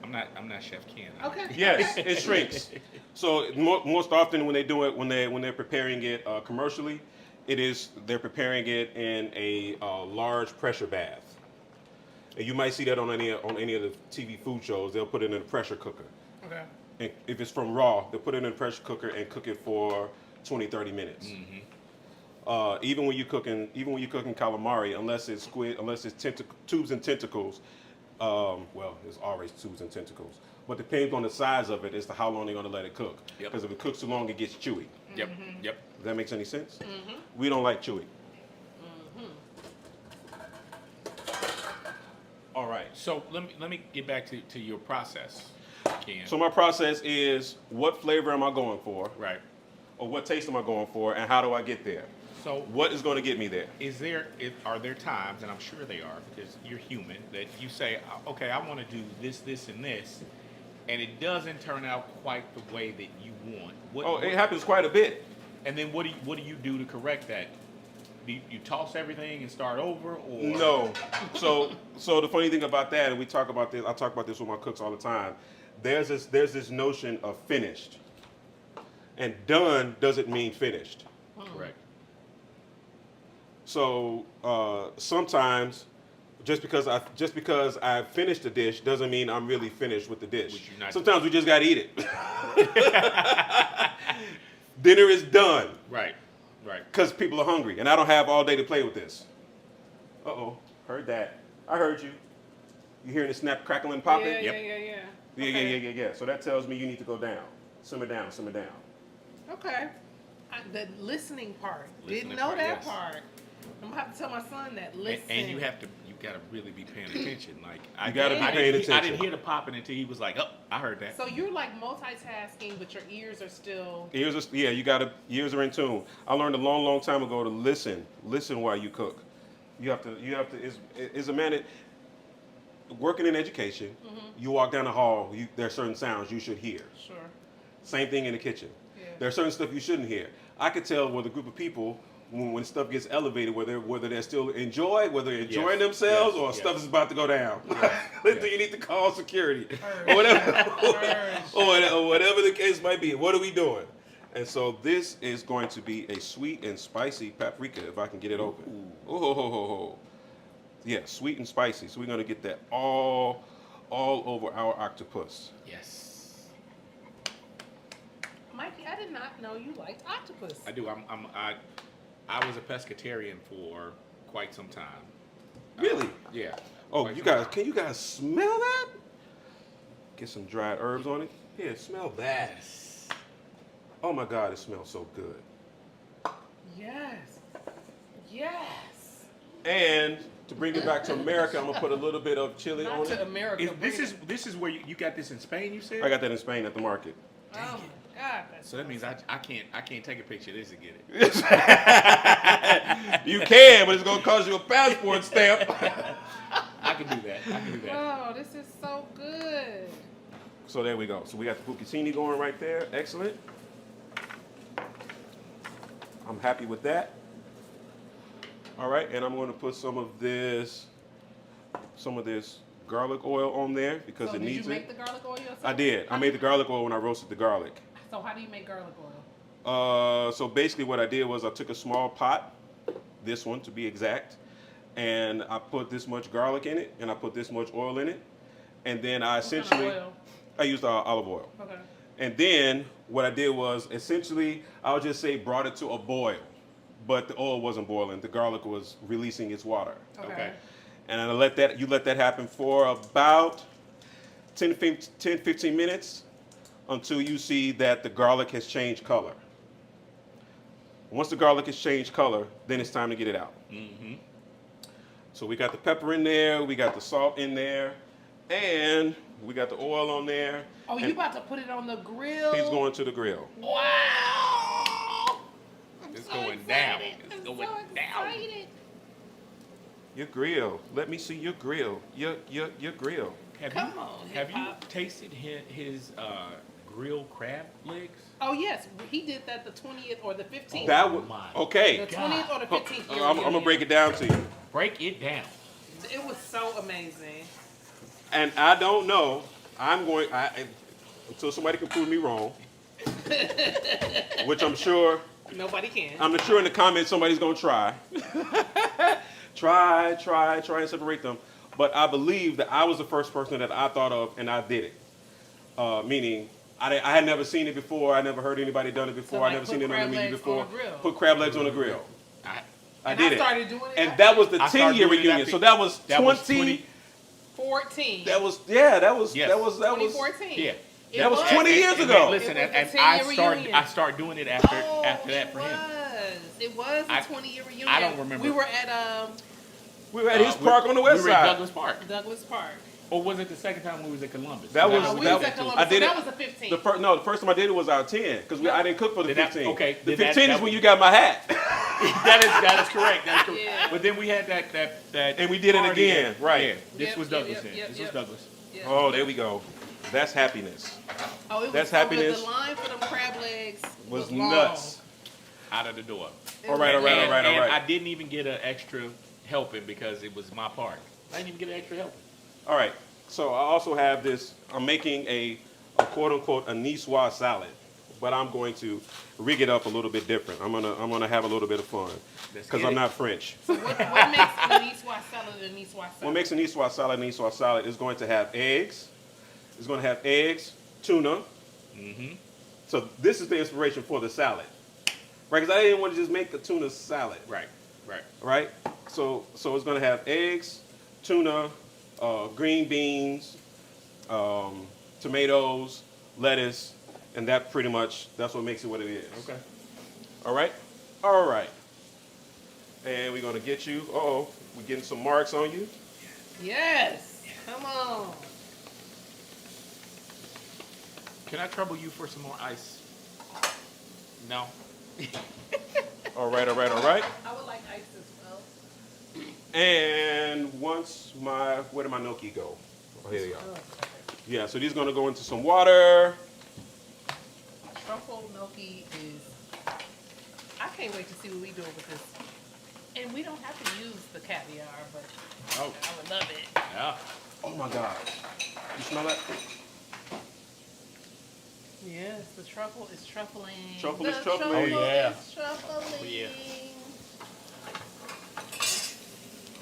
I'm not Chef Ken. Okay. Yes, it shrinks. So most often when they do it, when they're preparing it commercially, they're preparing it in a large pressure bath. And you might see that on any of the TV food shows. They'll put it in a pressure cooker. Okay. And if it's from raw, they'll put it in a pressure cooker and cook it for 20, 30 minutes. Even when you're cooking calamari, unless it's squid, unless it's tubes and tentacles, well, it's always tubes and tentacles. But depends on the size of it as to how long they're going to let it cook. Yep. Because if it cooks too long, it gets chewy. Yep. Yep. Does that make any sense? We don't like chewy. All right. So let me get back to your process, Ken. So my process is, what flavor am I going for, right. or what taste am I going for, and how do I get there? So What is going to get me there? are there times, and I'm sure they are because you're human, that you say, okay, I want to do this, and this, and it doesn't turn out quite the way that you want. It happens quite a bit. And then what do you do to correct that? Do you toss everything and start over, or No. So the funny thing about that, and we talk about this, I talk about this with my cooks all the time. There's this notion of finished, and done doesn't mean finished. Correct. So sometimes, just because I finished the dish doesn't mean I'm really finished with the dish. Which you're not. Sometimes we just gotta eat it. Dinner is done Right. because people are hungry, and I don't have all day to play with this. Heard that? I heard you. You hearing the snap, crackling, popping? Yeah, Yep. yeah. Okay. Yeah. So that tells me you need to go down. Simmer down. Okay. The listening part. Listening Didn't know part, that yes. part. I'm gonna have to tell my son that. Listen. And you gotta really be paying attention. Like You gotta be Yeah. paying I attention. didn't hear the popping until he was like, "Oh, I heard that." So you're like multitasking, but your ears are still. Ears are in tune. I learned a long time ago to listen while you cook. You have to. It's a man working in education. You walk down the hall. There are certain sounds you should hear. Sure. Same thing in the kitchen. Yeah. There's certain stuff you shouldn't hear. I could tell with a group of people when stuff gets elevated, whether they're still whether they're enjoying themselves, or stuff is about to go down. Do you need to call security or whatever, or whatever the case might be? What are we doing? And so this is going to be a sweet and spicy paprika if I can get it open. Yeah, sweet and spicy. So we're gonna get that all over our octopus. Yes, Mikey, I did not know you liked octopus. I do. I was a pescatarian for quite some time. Really? Yeah. Oh, quite you some guys, time. can you guys smell that? Get some dried herbs on it. Yeah, smell that. Yes. Oh my God, it smells so good. Yes. Yes. And to bring it back to America, I'm gonna put a little bit of chili Not on to it. America. This is where you got this in Spain. You said. I got that in Spain at the market. Oh my God. That's So that means I can't take a picture of this and get it. You can, but it's gonna cost you a passport stamp. I can do that. I can do that. Oh, this is so good. So there we go. So we got the fettuccine going right there. Excellent. I'm happy with that. All right, and I'm going to put some of this garlic oil on there because So it did needs you make it. the garlic oil yourself? I did. I made the garlic oil when I roasted the garlic. So how do you make garlic oil? So basically what I did was I took a small pot, this one to be exact, and I put this much garlic in it, and I put this much oil in it, and then I What kind of essentially, oil? I used olive oil. Okay. And then what I did was essentially, I'll just say brought it to a boil, but the oil wasn't boiling. The garlic was releasing its water. Okay. And I let that happen for about 10, 15 minutes until you see that the garlic has changed color. Once the garlic has changed color, then it's time to get it out. Mm-hmm. So we got the pepper in there, we got the salt in there, and we got the oil on there. Oh, you and about to put it on the grill? he's going to the grill. Wow! It's so going excited. down. It's I'm going so down. excited. Your grill. Let me see your grill. Your grill. Come on, Have you hip-hop. tasted his grilled crab legs? Oh yes, he did that the 20th or the 15th. That was my okay. The 20th or the 15th. I'm gonna break it down to you. Break it down. It was so amazing. And I don't know. Until somebody can prove me wrong, which I'm sure Nobody can. I'm sure in the comments somebody's gonna try. try and separate them. But I believe that I was the first person that I thought of, and I did it. Meaning, I had never seen it before. I never heard anybody done it before. So, I never put seen it on the crab menu legs before. on a grill. Put crab legs on the grill. I And did I it. started doing it. And that was the I started 10-year doing it reunion. after- So that was 20. 14. That was Yes. that was 2014. Yeah. That was was. 20 years ago. Listen, It was and the I 10-year started reunion. doing it after Oh, that for him. It was the I- 20-year reunion. I don't remember. We were at We were at his park on the west we were at side. Douglas Park. Douglas Park. Or was it the second time we was at Columbus? That was- No, we that was was- at Columbus. I did so it- that was the 15th. The first time I did it was our 10 because I didn't cook for the Did that- 15. okay, The did that- 15 is that- when you got my hat, that is correct. That is correct. Yeah. But then we had that and we did it party again. there. Right. Yeah, this Yep, was yep, Douglas. yep, then. yep, This yep. was Douglas. Yeah. Oh, there we go. That's happiness. Oh, it was That's so happiness. Good. The line for them crab legs Was long. nuts. Out of the door. It All right, was- all right, all right, all And right. I didn't even get an extra helping because it was my part. I didn't even get an extra helping. All right. So I also have this. I'm making a quote unquote a niçoise salad, but I'm going to rig it up a little bit different. I'm gonna have a little bit of fun Let's because get I'm it. not French. So what makes a niçoise salad a niçoise salad? What makes a niçoise salad is going to have eggs. It's going to have eggs, tuna. Mm-hmm. So this is the inspiration for the salad, right? Because I didn't want to just make a tuna salad, Right. Right. right? So it's going to have eggs, tuna, green beans, tomatoes, lettuce, and that's what makes it what it is. Okay. All right? All right. And we're going to get you, we're getting some marks on you. Yes. Come on. Can I trouble you for some more ice? No. All right, all right, all right. I would like ice as well. And where did my gnocchi go? Oh, here they are. Oh, Yeah, so these are going to go into some water. truffle gnocchi is. I can't wait to see what we do with this. And we don't have to use the caviar, but Oh. I would love it. Yeah. Oh my God. You smell that? Yes, the truffle is truffling. Truffle The is truffling. Oh, yeah. is truffling. Oh, yeah.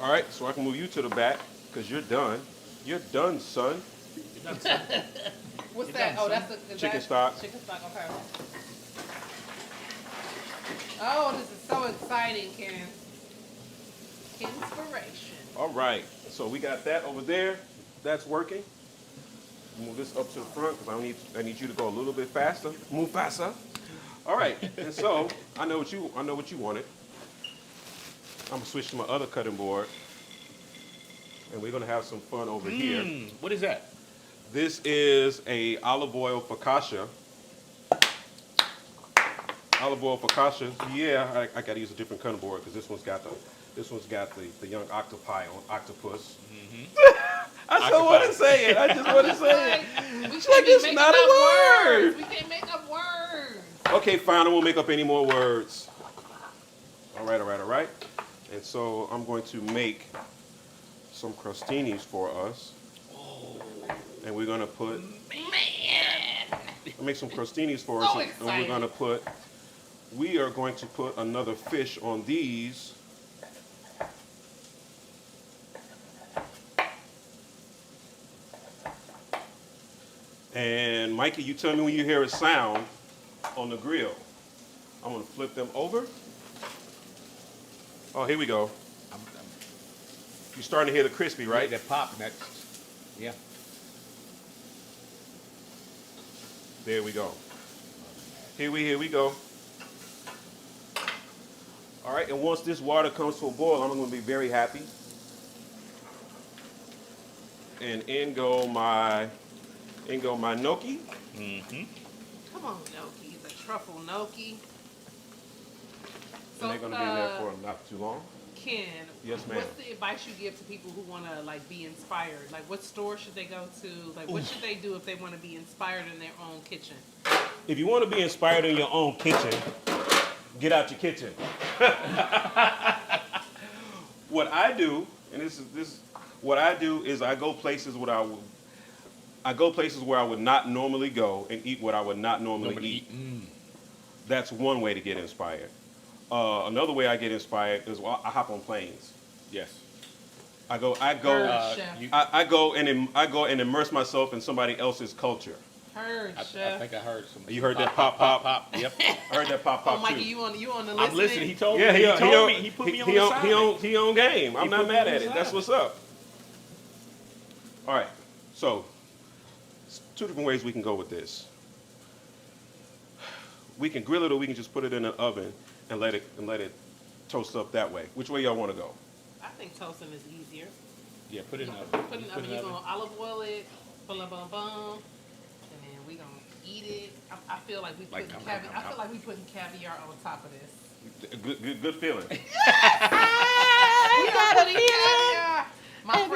All right, so I can move you to the back because you're done. You're done, son. You're done, son. What's You're that? done, Oh, son. that's the Chicken stock. Chicken stock. Okay. Oh, this is so exciting, Ken. Kenspiration. All right, so we got that over there. That's working. Move this up to the front because I need you to go a little bit faster. Move faster. All right, and so I know what you wanted. I'm gonna switch to my other cutting board, and we're gonna have some fun over here. What is that? This is a olive oil focaccia. Olive oil focaccia. Yeah, I gotta use a different cutting board because this one's got the young octopi on octopus. I still want to say it. I just want to say it. We It's like can't be it's making not up a word. words. We can't make up words. Okay, fine. I won't make up any more words. All right. And so I'm going to make some crostinis for us. And we're gonna put. I'll make some crostinis for us, So and excited. we are going to put another fish on these. And Mikey, you tell me when you hear a sound on the grill. I'm gonna flip them over. Oh, here we go. You're starting to hear the crispy, right? That pop. And that, yeah. There we go. Here we go. All right, and once this water comes to a boil, I'm gonna be very happy. And in go my gnocchi. Come on, gnocchi. The truffle gnocchi. And they're gonna be in there for not too long. Ken, Yes, ma'am. what's the advice you give to people who want to like be inspired? Like, what store should they go to? Like, what should they do if they want to be inspired in their own kitchen? If you want to be inspired in your own kitchen, get out your kitchen. What I do, and what I do is I go places where I would not normally go and eat what I would not normally eat. That's one way to get inspired. Another way I get inspired is I hop on planes. Yes. I go and immerse myself in somebody else's culture. Heard, I chef. think I heard some. You heard that pop? Yep. I heard that pop Oh, Mikey, too. you on the listening? I'm listening. He told Yeah, me. He told me. He put me on the side. He on game. I'm He not put me mad on at the it. That's side. what's up. All right. So, two different ways we can go with this. We can grill it, or we can just put it in the oven and let it toast up that way. Which way y'all want to go? I think toasting is easier. Yeah, put it in the Put it in the oven. You're going to olive oil it, bum, and then we're going to eat it. I feel like we putting caviar. I feel like we putting caviar on top of this. Good feeling. We are putting caviar. My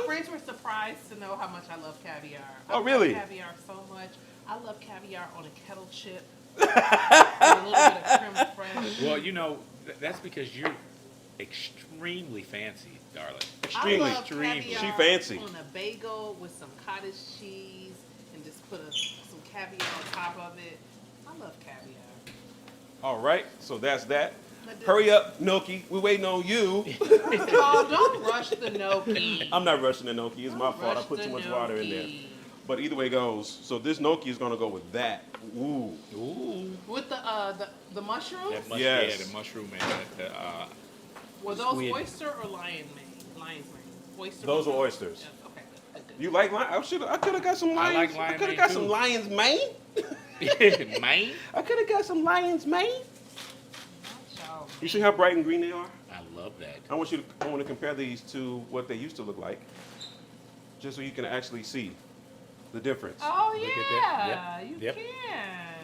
friends were surprised to know how much I love caviar. Oh, really? I love caviar so much. I love caviar on a kettle chip. With a little bit of creme fraiche. Well, you know, that's because you're extremely fancy, darling. Extremely. I love caviar She fancy. on a bagel with some cottage cheese and just put some caviar on top of it. I love caviar. All right. So that's that. But this- Hurry up, gnocchi. We're waiting on you. Oh, don't rush the gnocchi. I'm not rushing the gnocchi. It's my Don't fault. I rush put the too much water in there. gnocchi. But either way it goes. So this gnocchi is gonna go with that. Ooh. Ooh. With the mushrooms? That Yes. Yeah, the mushroom and Were those squid. oyster or lion's mane? Oyster. Those are mushroom? oysters. Yeah, okay, good. You like lion? I could have got some I lions. like lion I could have mane, got too. some lion's mane. Maine. I could have got some lion's mane. Y'all, You see how bright and green they are? I love that. I want to compare these to what they used to look like, just so you can actually see the difference. Oh Look at yeah, that. Yep. you Yep. can.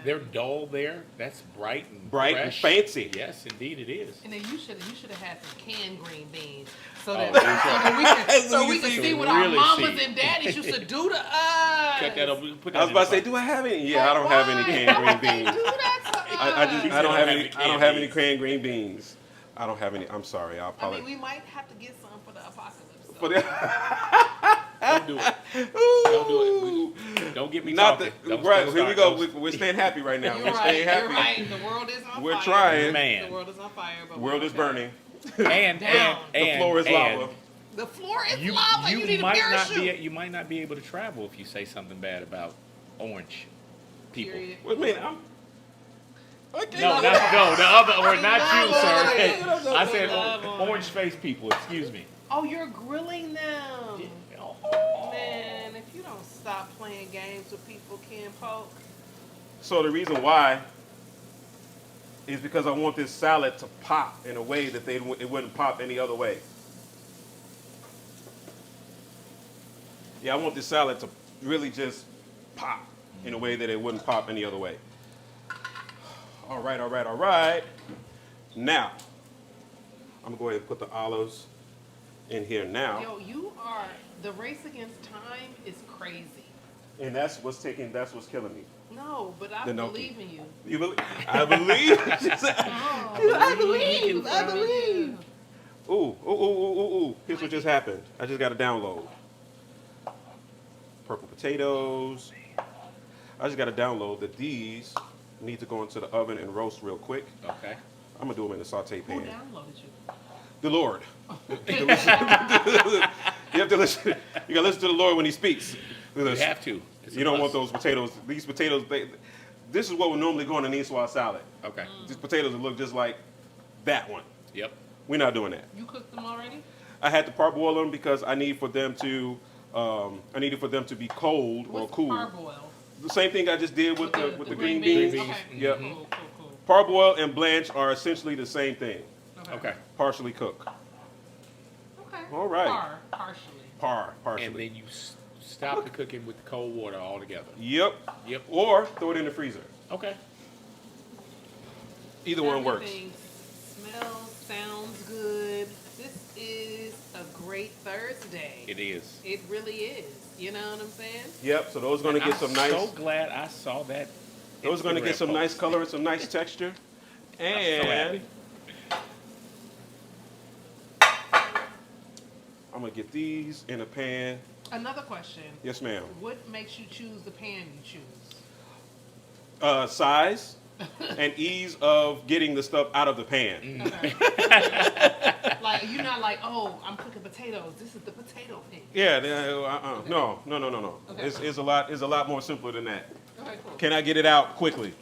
They're dull there. That's bright and Bright and fresh. fancy. Yes, indeed it is. And then you should have had some canned green beans so Oh, that, okay. so we can see what our really mamas see. and daddies used to do to us. Cut that up. Put that I was in about to the say, pot. do I have any? Yeah, I don't have any canned green beans. Do that to us. I don't have any. I don't have any beans. canned green beans. I don't have any. I'm sorry. I I apologize. mean, we might have to get some for the apocalypse. So. For the- Don't do it. Don't do it. Don't get me Not talking. the Don't- right. don't Here we start. go. Don't- We're staying happy right now. You're We're right. staying happy. You're right. The world is on We're fire. trying. Man. The world is on fire. But World we're is okay. burning. And Down. The floor is lava. The floor is You lava. You need a might parachute. not be you might not be able to travel if you say something bad about orange people. Period. What do you mean? No, the other, or not you, Love sir. orange. I said Love orange orange. face people. Excuse me. Oh, you're grilling them. Oh. Man, if you don't stop playing games with people, Ken Polk. So the reason why is because I want this salad to pop in a way that it wouldn't pop any other way. Yeah, I want this salad to really just pop in a way that it wouldn't pop any other way. All right, all right, all right. Now, I'm going to go ahead and put the olives in here now. Yo, the race against time is crazy. And that's what's killing me. No, but I The gnocchi. believe in you. You believe? I believe. I believe. Ooh. Here's what just happened. I just got to download. Purple potatoes. I just got to download that these need to go into the oven and roast real quick. Okay. I'm going to do them in the saute Who pan. downloaded you? The Lord. You have to listen. You got to listen to the Lord when he speaks. You have to. It's a You don't want must. those potatoes. These potatoes, this is what would normally go in an Niçoise salad. Okay. These potatoes would look just like that one. Yep. We're not doing that. You cooked them already? I had to parboil them because I need for them to, be cold or What's cool. parboil? The same thing I just did with the green beans. Okay. Yep. Cool. Parboil and blanch are essentially the same thing. Okay. Partially cook. Okay. All right. Partially. Partially. And then you stop the cooking with the cold water altogether. Yep. Yep. Or throw it in the freezer. Okay. Either one works. Everything smells, sounds good. This is a great Thursday. It is. It really is. You know what I'm saying? Yep. So those are going to get some nice. I'm so glad I saw that. Those are going to get some Instagram nice post. color and some nice texture. And happy. I'm going to get these in a pan. Another question. Yes, ma'am. What makes you choose the pan you choose? Size and ease of getting the stuff out of the pan. Okay. Like, you're not like, oh, I'm cooking potatoes. This is the potato pan. Yeah, no. Okay. It's a lot more simpler than that. Okay, cool. Can I get it out quickly?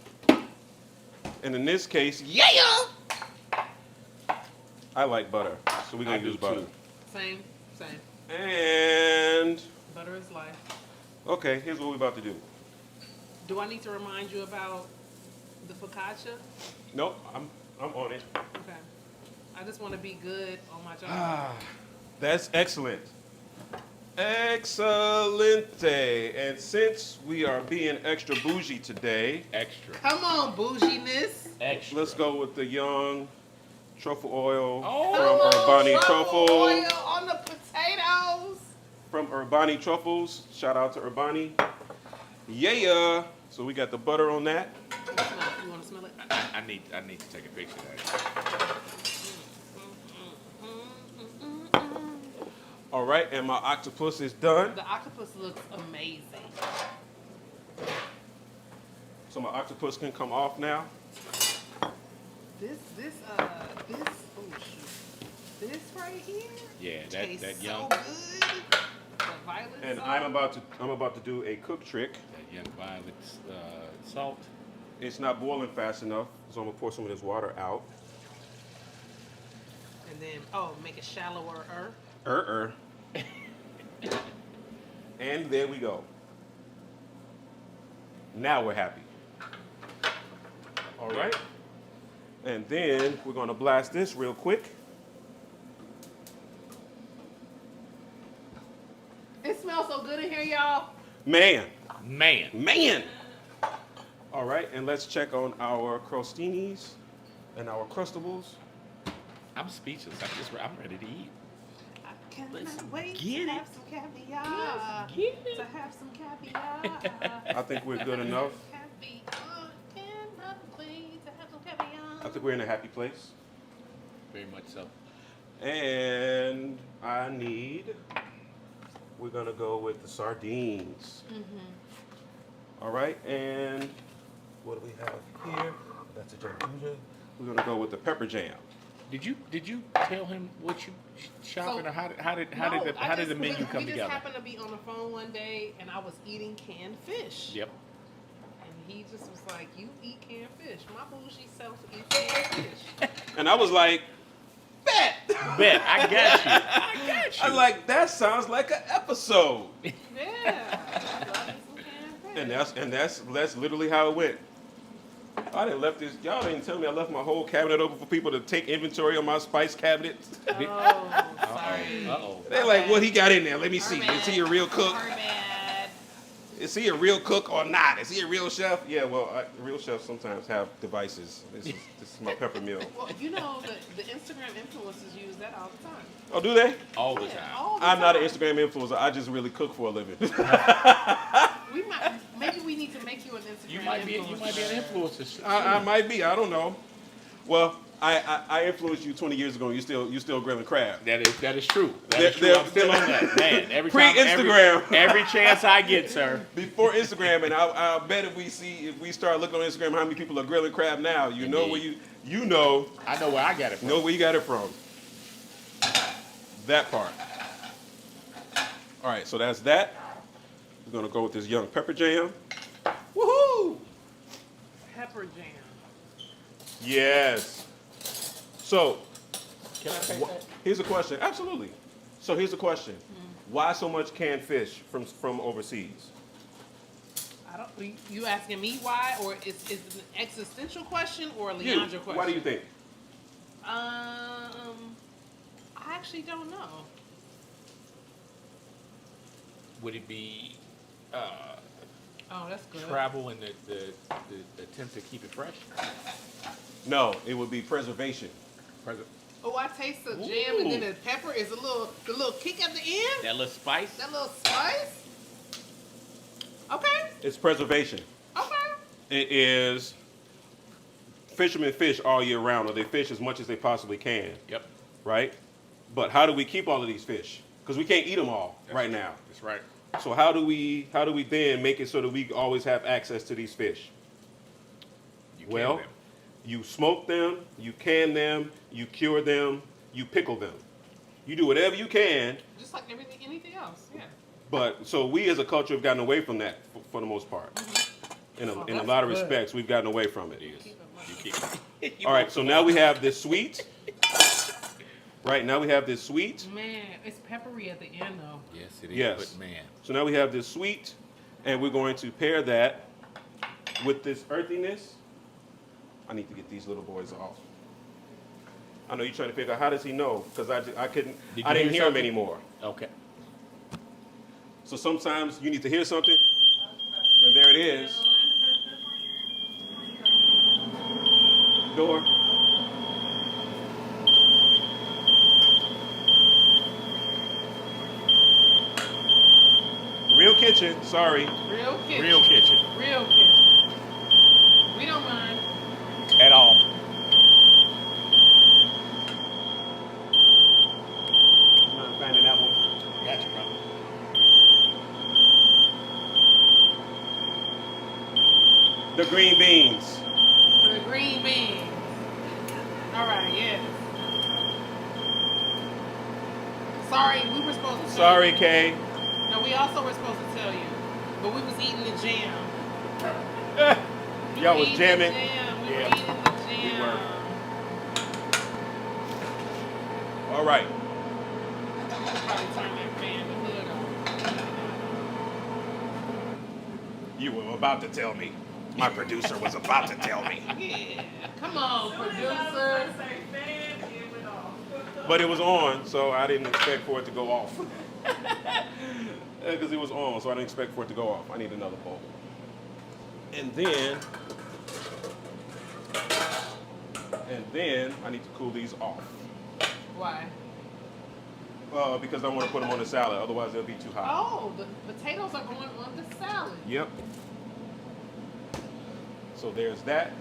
And in this case, yeah, I like butter, so we're gonna I use do butter. too. Same. And Butter is life. okay, here's what we're about to do. Do I need to remind you about the focaccia? Nope, I'm on it. Okay. I just want to be good on my job. That's excellent. Excelente. And since we are being extra bougie today, Extra. Come on, bouginess. Extra. let's go with the young truffle oil Oh. from Urbani Truffle. Oil on the potatoes. From Urbani Truffles. Shout out to Urbani. Yeah. So we got the butter on that. You want to smell it? I need to take a picture of that. All right, and my octopus is done. The octopus looks amazing. So my octopus can come off now. This right here. Yeah, tastes that so young good. The violet And sauce. I'm about to do a cook trick. that young violet salt. It's not boiling fast enough, so I'm gonna pour some of this water out. And then make it shallower. And there we go. Now we're happy. All right. And then we're gonna blast this real quick. It smells so good in here, y'all. Man. Man. All right, and let's check on our crostinis and our crustables. I'm speechless. I'm ready to eat. I cannot Let's wait get to it. have some caviar. Get it. To have some caviar. I think we're good enough. Caviar. Cannot wait to have some caviar. I think we're in a happy place. Very much so. And we're gonna go with the sardines. All right, and what do we have here? That's a jambuja. We're gonna go with the pepper jam. Did you tell him what you shopping, So- or how did the menu come we together? just happened to be on the phone one day, and I was eating canned fish. Yep. And he just was like, "You eat canned fish? My bougie self eats canned fish." And I was like, bet. Bet I got you. I got you. I was like, that sounds like an episode. Yeah. Love me some canned fish. And that's literally how it went. I didn't left this. Y'all didn't tell me I left my whole cabinet open for people to take inventory on my spice cabinet. Oh, sorry. Uh-oh. They're like, what he got in there? Let me see. Our Is he a real cook? Our bad. Is he a real cook or not? Is he a real chef? Yeah, well, real chefs sometimes have devices. This is my pepper meal. Well, you know, the Instagram influencers use that all the time. Oh, do they? All the Yeah, time. all the I'm not an time. Instagram influencer. I just really cook for a living. Maybe we need to make you an Instagram You might be an influencer. I might be. I don't know. Well, I influenced you 20 years ago. And you still grilling crab. That is true. That They're- is true. they're- I'm still on that, man. Every Pre-Instagram. time, every chance I get, sir. Before Instagram, and I'll bet if we start looking on Instagram, how many people are grilling crab now? You know where you know I know where I got it from. where you got it from. That part. All right, so that's that. We're gonna go with this young pepper jam. Woohoo! Pepper jam. Yes. So Can I take that? here's a question. Absolutely. So here's a question. Why so much canned fish from overseas? I don't. You asking me why, or is it an existential question or a You. LeeAndra question? Why do you think? I actually don't know. Would it be Oh, that's good. travel and the attempt to keep it fresh? No, it would be preservation. Oh, I taste the jam, and then the pepper is the little kick at the end. That little spice? That little spice. Okay. It's preservation. Okay. It is fishermen fish all year round, or they fish as much as they possibly can, Yep. right? But how do we keep all of these fish? Because we can't eat them all right now. That's right. So how do we then make it so that we always have access to these fish? You Well, can. you smoke them, you can them, you cure them, you pickle them. You do whatever you can, Just like anything else. Yeah. but so we as a culture have gotten away from that for the most part. In a that's lot of good. respects, we've gotten away from it. It is. Keep it You keep it. All right, so now we have this sweet. Right, now we have this sweet. Man, it's peppery at the end though. Yes, it is. Yes. But man, So now we have this sweet, and we're going to pair that with this earthiness. I need to get these little boys off. I know you're trying to figure out how does he know, because I couldn't, Did I you didn't hear hear him something? anymore. okay. So sometimes you need to hear something, and there it is. Door. Real kitchen, sorry. Real kitchen. Real kitchen. Real kitchen. We don't mind. At all. Mind finding that one? Gotcha, brother. The green beans. The green beans. All right, yes. Sorry, we were supposed to tell Sorry, you. Kay. No, we also were supposed to tell you. But we was eating the jam. We Y'all were was eating jamming. The jam. We Yeah. were eating the jam. We were. All right. Probably turn that fan, the hood on. You were about to tell me. My producer was about to tell me. Yeah. Come on, producer. But it was on, so I didn't expect for it to go off. Because it was on, so I didn't expect for it to go off. I need another bowl. And then I need to cool these off. Why? Because I want to put them on the salad, otherwise they'll be too hot. Oh, the potatoes are going on the salad. Yep. So there's that.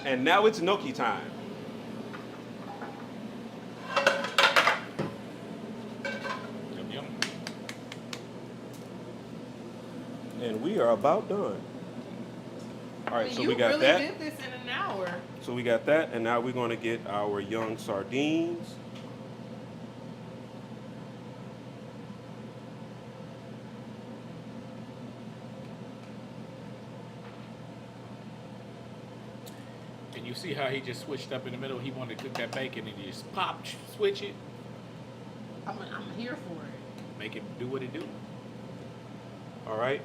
And now it's gnocchi time. Yum, yum. And we are about done. All right, I mean, so you we got really that. did this in an hour. So we got that, and now we're going to get our young sardines. And you see how he just switched up in the middle. He wanted to cook that bacon, and he just pop, switch it, I'm here for it. make it do what it do. All right.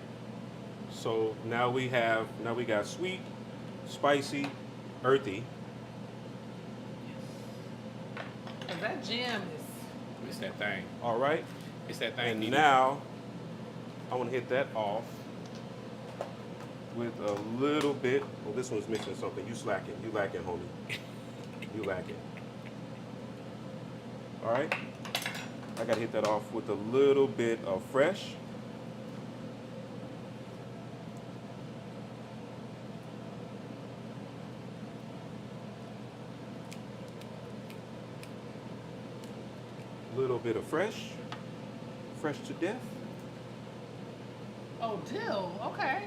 So now we got sweet, spicy, earthy. Cause that jam is. It's that thing. All right. It's that thing. And now I want to hit that off with a little bit. Well, this one's missing something. You slacking. You lacking, homie. You lacking. All right. I got to hit that off with a little bit of fresh. Little bit of fresh to death. Oh, dill. Okay.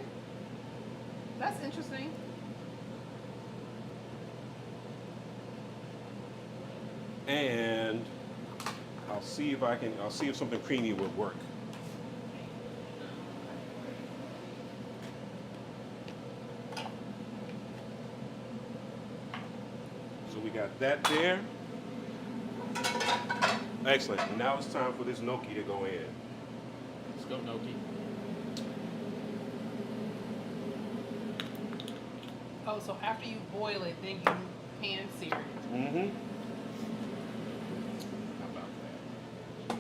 That's interesting. And I'll see if something creamy would work. So we got that there. Excellent. Now it's time for this gnocchi to go in. Let's go, Noki. Oh, so after you boil it, then you pan sear it. Mm-hmm. How about that?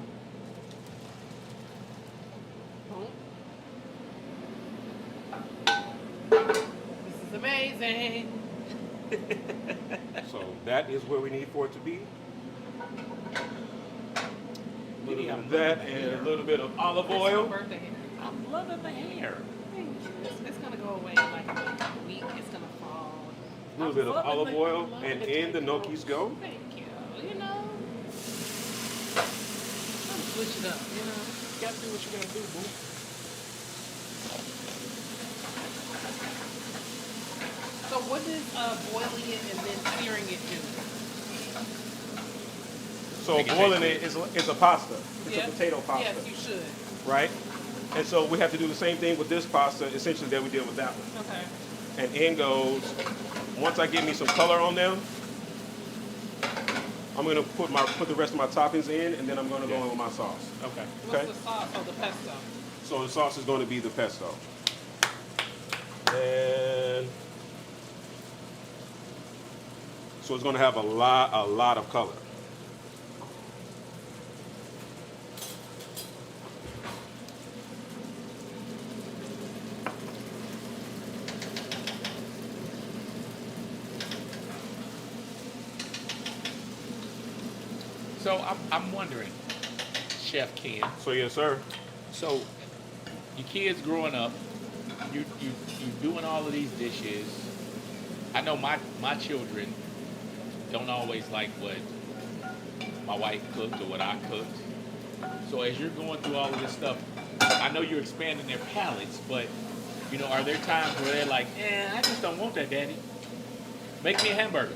This is amazing. So that is where we need for it to be. A little bit of that and a little bit of olive It's oil. my birthday. I'm loving the hair. Thank you. It's gonna go away in like a week. It's gonna fall. A little bit of olive oil, and in the gnocchis go. Thank you. You know, I'm switch it up. You know. You gotta do what you gotta do, boo. So what does boiling it and then searing it do? So Make it boiling taste it is a pasta. It's Yes. a potato pasta, Yes, you should. right? And so we have to do the same thing with this pasta, essentially, that we did with that one. Okay. And in goes, once I get me some color on them, I'm gonna put the rest of my toppings in, and then I'm gonna go in with my sauce. Okay. What's Okay. the sauce? Oh, the pesto. So the sauce is going to be the pesto. And so it's going to have a lot of color. So I'm wondering, Chef Ken. So yes, sir. So your kids growing up, you doing all of these dishes. I know my children don't always like what my wife cooked or what I cooked. So as you're going through all of this stuff, I know you're expanding their palates, but are there times where they're like, I just don't want that, Daddy. Make me a hamburger.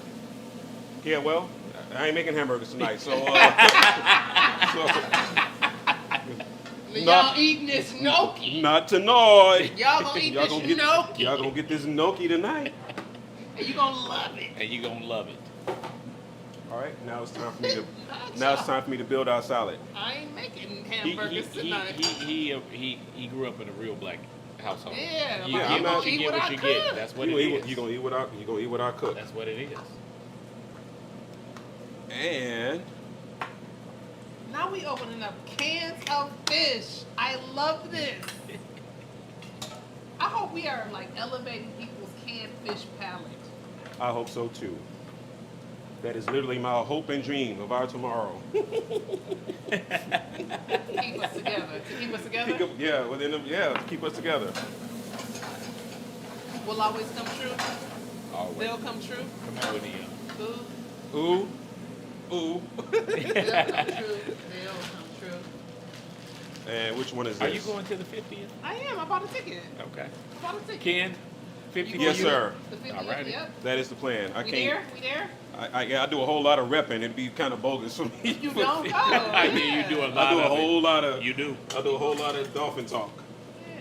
Yeah, well, I ain't making hamburgers tonight, so Y'all eating this gnocchi. not tonight. Y'all gonna eat this gnocchi. Y'all gonna get this gnocchi tonight. And you gonna love it. And you're gonna love it. All right, now it's time for me to build our salad. I ain't making hamburgers tonight. He grew up in a real black household. Yeah, You I'm get not- what you eat get what what I you get. cook. That's what You it gonna is. eat, you gonna eat what I cook. That's what it is. And Now we opening up cans of fish. I love this. I hope we are like elevating people's canned fish palate. I hope so too. That is literally my hope and dream of our tomorrow. Keep us together. To keep us together keep us together. will always come true. Always. They'll come true. Come on with the Ooh, Ooh. they'll come true. They'll come true. And which one is this? Are you going to the 50th? I am. I bought a ticket. Okay. I bought a ticket. Ken, 50 Yes, for you? sir. The 50, Alrighty. yep. That is the plan. I We can't. there? We there? I do a whole lot of repping. It'd be kind of bogus for me. You don't go. I mean, you do a Yeah. lot I do a of whole it. lot of. You do. I do a whole lot of dolphin talk. Yeah.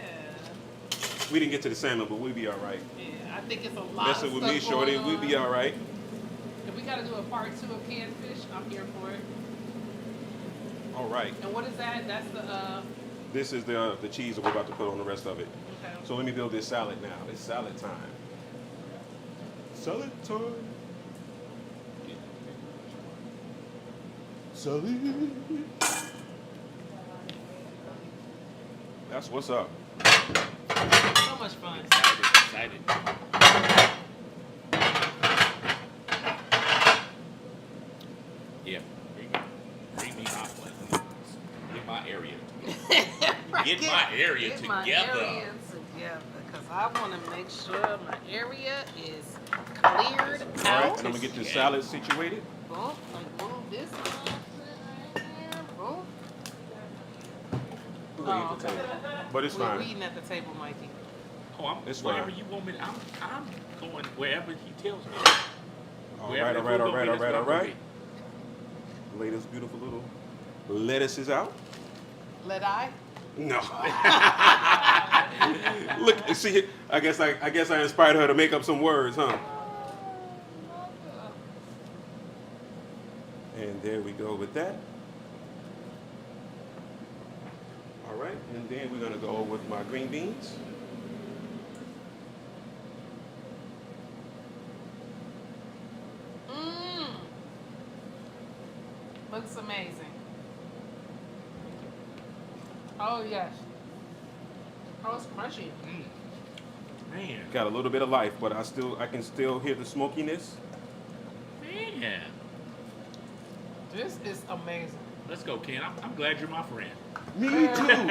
We didn't get to the salmon, but we'll be all right. Yeah. I think it's a lot Messing of with stuff me, shorty, going we'll be on. all right. If we got to do a part 2 of canned fish, I'm here for it. All right. And what is that? That's the This is the cheese that we're about to put on the rest of it. okay. So let me build this salad now. It's salad time. Salad time. Salad. That's what's up. So much fun. Excited. Yeah. Bring me my plate. Get my area. Get my area Get my together. area together, because I want to make sure my area is cleared All right, out. and I'm gonna get this salad situated. Boom, like move this one right here. Boom. We're gonna Oh, eat the okay. table. But it's We're fine. eating at the table, Mikey. Oh, I'm It's wherever fine. you want me. I'm going wherever he tells me. All Wherever right, the all right, food all gonna right, be, all that's right, where all I'm gonna right. Lay this beautiful little lettuces out. Let I? No. Look, see, I guess I inspired her to make up some words, huh? And there we go with that. All right, and then we're gonna go with my green beans. Mmm. Looks amazing. Oh, yes. Oh, it's crunchy. Man, Got a little bit of life, but I can still hear the smokiness. man. This is amazing. Let's go, Ken. I'm glad you're my friend. Me too.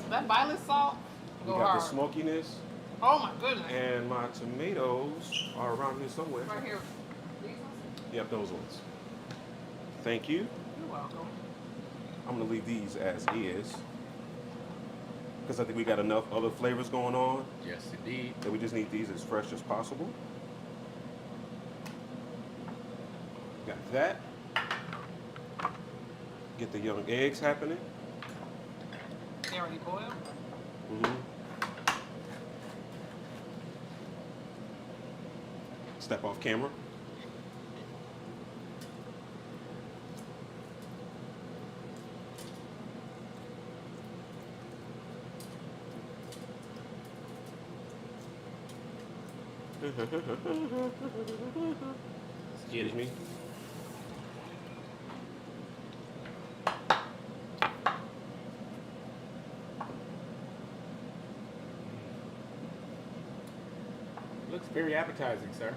That violet salt, We go got hard. the smokiness, Oh my goodness. and my tomatoes are around here somewhere. Right here. These ones? Yep, those ones. Thank you. You're welcome. I'm gonna leave these as is, because I think we got enough other flavors going on Yes, indeed. that we just need these as fresh as possible. Got that. Get the young eggs happening. They already boiled? Mm-hmm. Step off camera. Get Excuse it. me. Looks very appetizing, sir.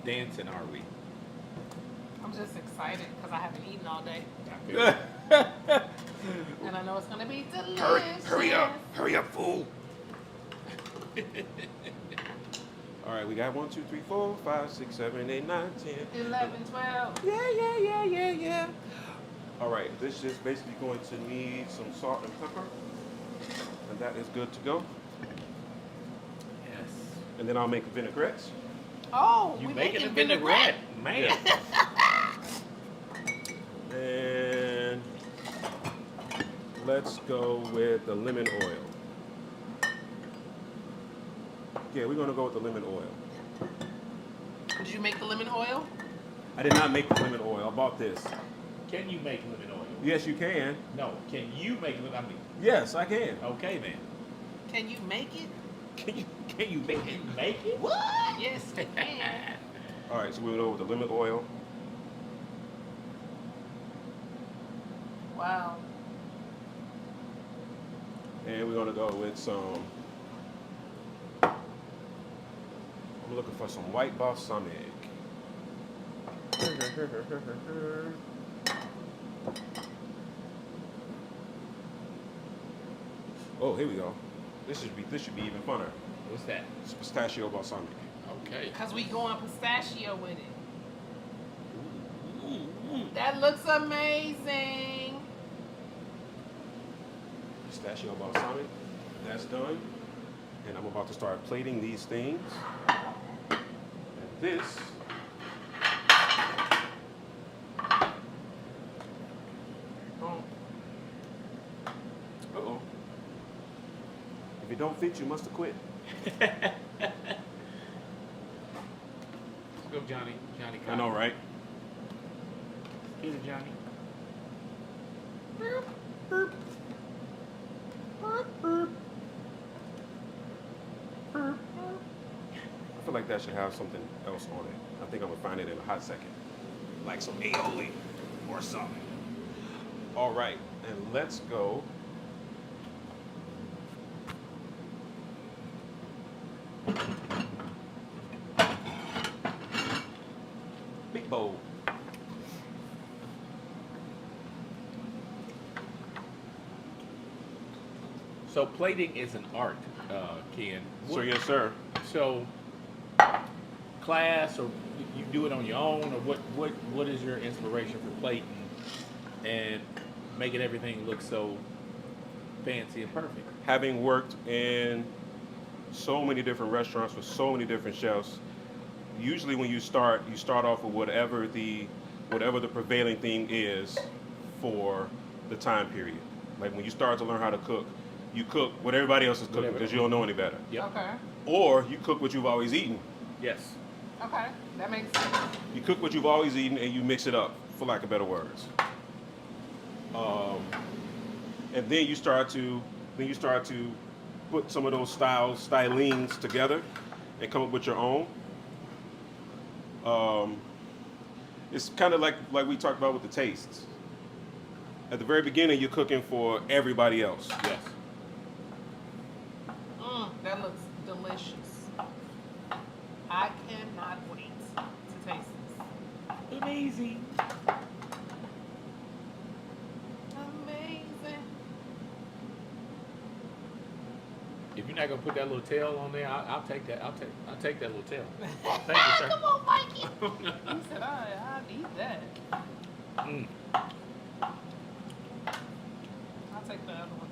Dancing, are we? I'm just excited because I haven't eaten all day. I feel it. And I know it's going to be delicious. Hurry up, fool. All right, we got 1, 2, 3, 4, 5, 6, 7, 8, 9, 10. 11, 12. Yeah. All right, this is basically going to need some salt and pepper, and that is good to go. Yes. And then I'll make vinaigrettes. Oh, You we making a making vinaigrette, man. And let's go with the lemon oil. Yeah, we're gonna go with the lemon oil. Did you make the lemon oil? I did not make the lemon oil. I bought this. Can you make lemon oil? Yes, you can. No. Can you make lemon? I mean, Yes, I can. okay then. Can you make it? Can you make it? Make it? What? Yes, we can. All right, so we'll go with the lemon oil. Wow. And we're gonna go with some. I'm looking for some white balsamic. Oh, here we go. This should be even funner. What's that? It's pistachio balsamic. Okay. Because we going pistachio with it. Ooh. That looks amazing. Pistachio balsamic. That's done. And I'm about to start plating these things. And this. Boom. Uh-oh. If it don't fit, you must have quit. Go, Johnny. Johnny. I know, right? Here's it, Johnny. Burp, burp. Burp, burp. Burp, burp. I feel like that should have something else on it. I think I'm gonna find it in a hot second. Like some aioli or something. All right, and let's go. Big bowl. So plating is an art, Ken. So yes, sir. So class, or you do it on your own, or what is your inspiration for plating and making everything look so fancy and perfect? Having worked in so many different restaurants with so many different chefs, usually when you start off with whatever the prevailing theme is for the time period. Like when you start to learn how to cook, you cook what everybody else is cooking Whatever. because you don't know any better. Yep. Okay. Or you cook what you've always eaten. Yes. Okay. That makes sense. You cook what you've always eaten and you mix it up, for lack of better words. And then you start to put some of those stylings together and come up with your own. It's kind of like we talked about with the tastes. At the very beginning, you're cooking for everybody else. Yes. That looks delicious. I cannot wait to taste this. Amazing. Amazing. If you're not gonna put that little tail on there, I'll take that. I'll take that little tail. Thank you, sir. Come on, Mikey. He said, I need that. Mm. I'll take the other one.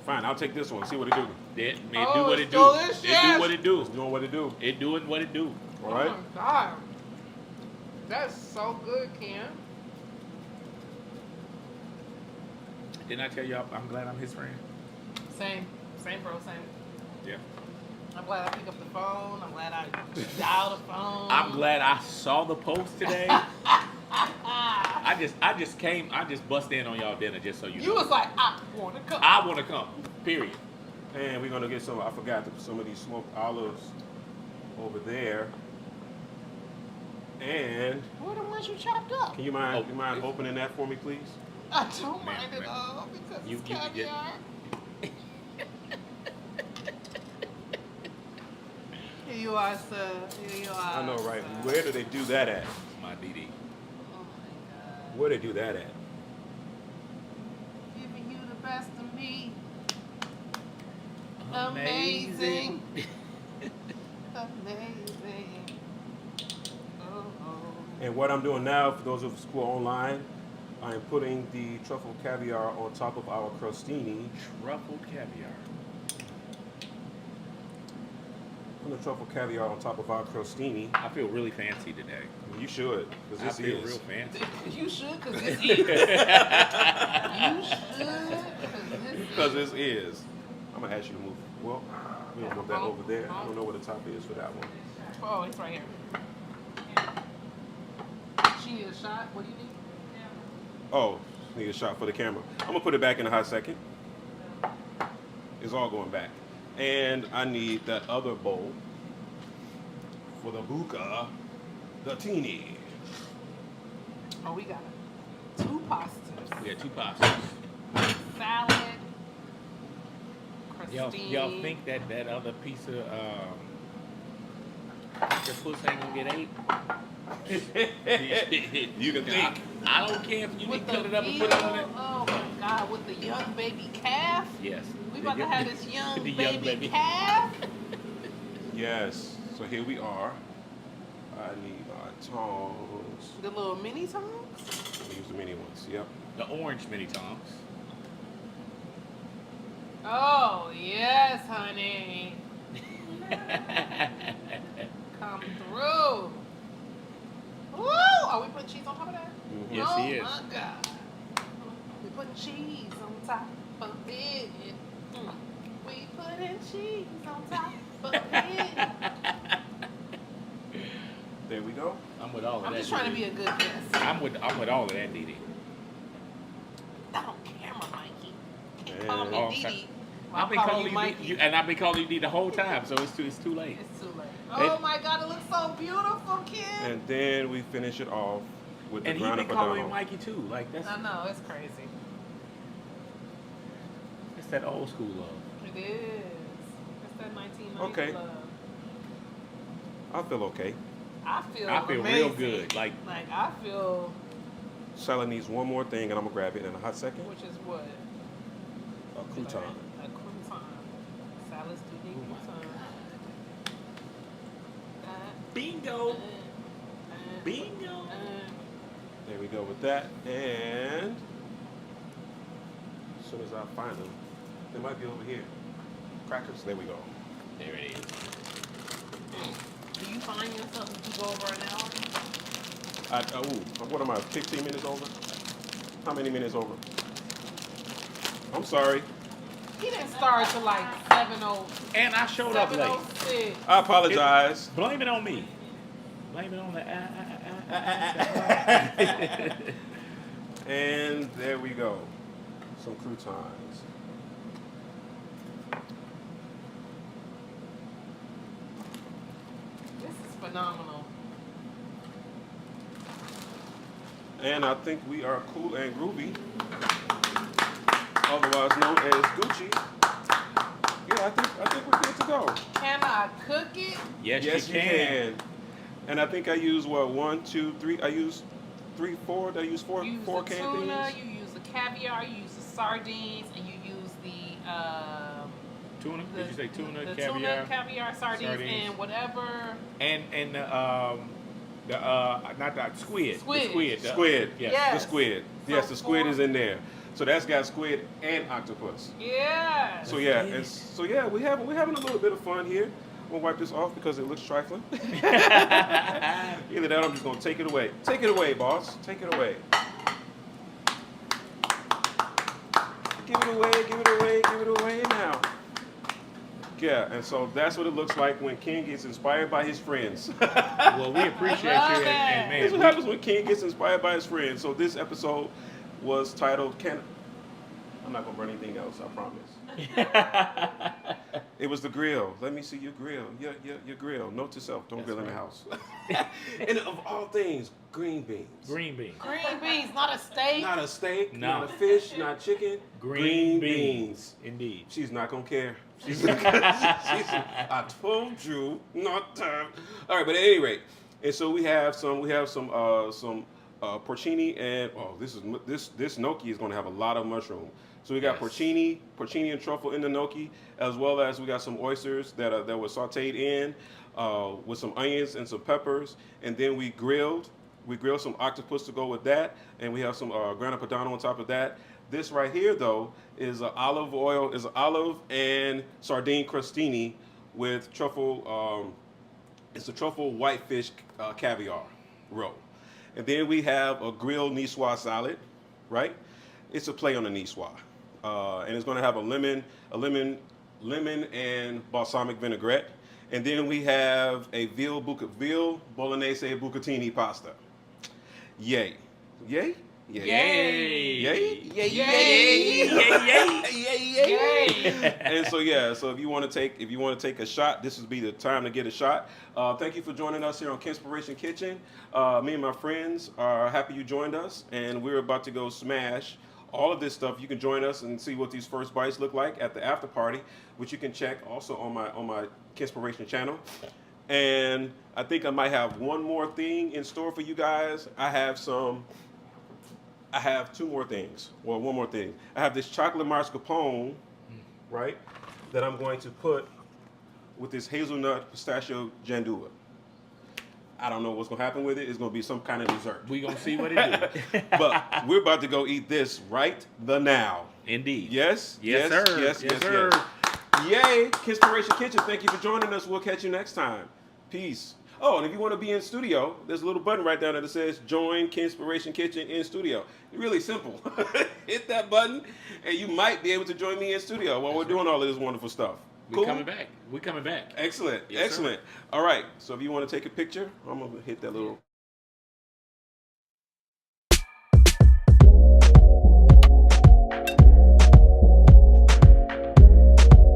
Fine, I'll take this one. See what it do. It do Oh, what it's it do. delicious. It do what it do. It's doing what it do. It doing what it do. All right. Oh my God. That's so good, Ken. Didn't I tell you I'm glad I'm his friend? Same, bro, same. Yeah. I'm glad I picked up the phone. I'm glad I dialed the phone. I'm glad I saw the post today. I just bust in on y'all dinner just so you know. You was like, I want to come. I want to come. Period. And we're gonna get some. I forgot some of these smoked olives over there. And What are the ones you chopped up? can you mind Oh, opening that for me, please? I don't mind Ma'am, it all because You- it's you- caviar. Here you are, sir. Here you are. I know, right? sir. Where do they do that at? My DD. Oh my God. Where they do that at? Giving you the best of me. Amazing. Amazing. Oh. And what I'm doing now, for those of us who are online, I am putting the truffle caviar on top of our crostini. Truffle caviar. Put the truffle caviar on top of our crostini. I feel really fancy today. You should, because I this feel is. real fancy. You should, because this is. You should, Because this is. I'm gonna ask you to move. Well, we're gonna move that over there. I don't know where the top is for that one. Oh, it's right here. She need a shot. What do you need? Oh, need a shot for the camera. I'm gonna put it back in a hot second. It's all going back. And I need that other bowl for the buca, the teeny. Oh, we got two pastas. We got two pastas. Salad. Y'all Christine. think that other piece of the puss ain't gonna get ate? You can think. I don't care if you With need to cut the it up and put it on veal, it. oh my God, with the young baby calf. Yes. We about to have this young, the baby, young baby calf. Yes. So here we are. I need my tongs. The little mini tongs. I'm gonna use the mini ones. Yep. The orange mini tongs. Oh, yes, honey. Come through. Woo! Are we putting cheese on top of that? Mhm. Yes, oh he is. My God. We putting cheese on top of it. We putting cheese on top of it. There we go. I'm with all of that. I'm just trying to be a good guest. I'm with all of that, Didi. Not on camera, Mikey. Can't Man. call me Oh, Dee okay. Dee. I've been calling you, Mikey. and I've been calling you Didi the whole time, so it's too late. It's too late. Oh my God, it looks so beautiful, kid. And then we finish it off with the And he ground been up calling Padano. me Mikey too. Like that's I know, it's crazy. it's that old school love. It is. It's that 1990s Okay. love. I feel okay. I feel real amazing. good. Like I feel, Salad needs one more thing, and I'm gonna grab it in a hot second. which is what? A crouton. A crouton. Salads do need Oh my crouton. bingo, bingo. There we go with that. And as soon as I find them, they might be over here. Crackers. There we go. There it is. Do you find yourself if you go over an hour? What am I? 15 minutes over? How many minutes over? I'm sorry. He didn't start till like 7:00. And I showed up late. 7:06. I apologize. Blame it on me. Blame it on the. And there we go. Some croutons. This is phenomenal. And I think we are cool and groovy, otherwise known as Gucci. Yeah, I think we're good to go. Can I cook it? Yes, Yes, you can. And I think I use what 1, 2, 3. I use 3, 4. Did I use four? You use Four the canned tuna, beans. you use the caviar, you use the sardines, and you use the Tuna? Did you say tuna, the caviar? tuna, caviar, sardines, Sardines. and whatever. And not that squid. Squid. The squid. Squid. Yes. Yeah. The squid. So Yes, the squid four- is in there. So that's got squid and octopus. Yeah. So yeah, get and it. so yeah, we're having a little bit of fun here. I'm gonna wipe this off because it looks trifling. Either that, or I'm just gonna take it away. Take it away, boss. Take it away. Give it away. Give it away. Give it away now. Yeah, and so that's what it looks like when Ken gets inspired by his friends. Well, we appreciate you, Love and This is what man, happens when Ken gets inspired by his friends. So this episode was titled I'm not gonna burn anything else, I promise. It was the grill. Let me see your grill. Your grill. Note to self, don't That's grill in the right. house. And of all things, green beans. green beans. Green beans, not a steak. Not a steak, No. not a fish, not chicken. Green beans. Indeed. She's not gonna care. She's not gonna, I told you not to. All right, but at any rate, and so we have some porcini, and this gnocchi is gonna have a lot of mushroom. So we got Yes. porcini and truffle in the gnocchi, as well as we got some oysters that were sautéed in with some onions and some peppers, and then we grilled some octopus to go with that, and we have some grana padano on top of that. This right here, though, is olive and sardine crostini with truffle. It's a truffle whitefish caviar roll, and then we have a grilled niçoise salad, right? It's a play on the niçoise, and it's going to have a lemon and balsamic vinaigrette, and then we have a veal bolognese bucatini pasta. Yay! Yay! Yay! Yay! Yay! Yay! Yay! Yay! And so if you want to take a shot, this would be the time to get a shot. Thank you for joining us here on Kenspiration Kitchen. Me and my friends are happy you joined us, and we're about to go smash all of this stuff. You can join us and see what these first bites look like at the after party, which you can check also on my Kenspiration channel. And I think I might have one more thing in store for you guys. I have some I have two more things. Well, one more thing. I have this chocolate mascarpone, right, that I'm going to put with this hazelnut pistachio jandula. I don't know what's gonna happen with it. It's gonna be some kind of dessert. We gonna see what it do. But we're about to go eat this right the now. Indeed. Yes? Yes, yes, sir. Yes, Yes, yes, sir. yes. Yay, Kenspiration Kitchen. Thank you for joining us. We'll catch you next time. Peace. Oh, and if you want to be in studio, there's a little button right down there that says Join Kenspiration Kitchen in Studio. Really simple. Hit that button, and you might be able to join me in studio while we're doing all of this wonderful stuff. We coming back. We coming back. Excellent. Yes, sir. Excellent. All right. So if you want to take a picture, I'm going to hit that little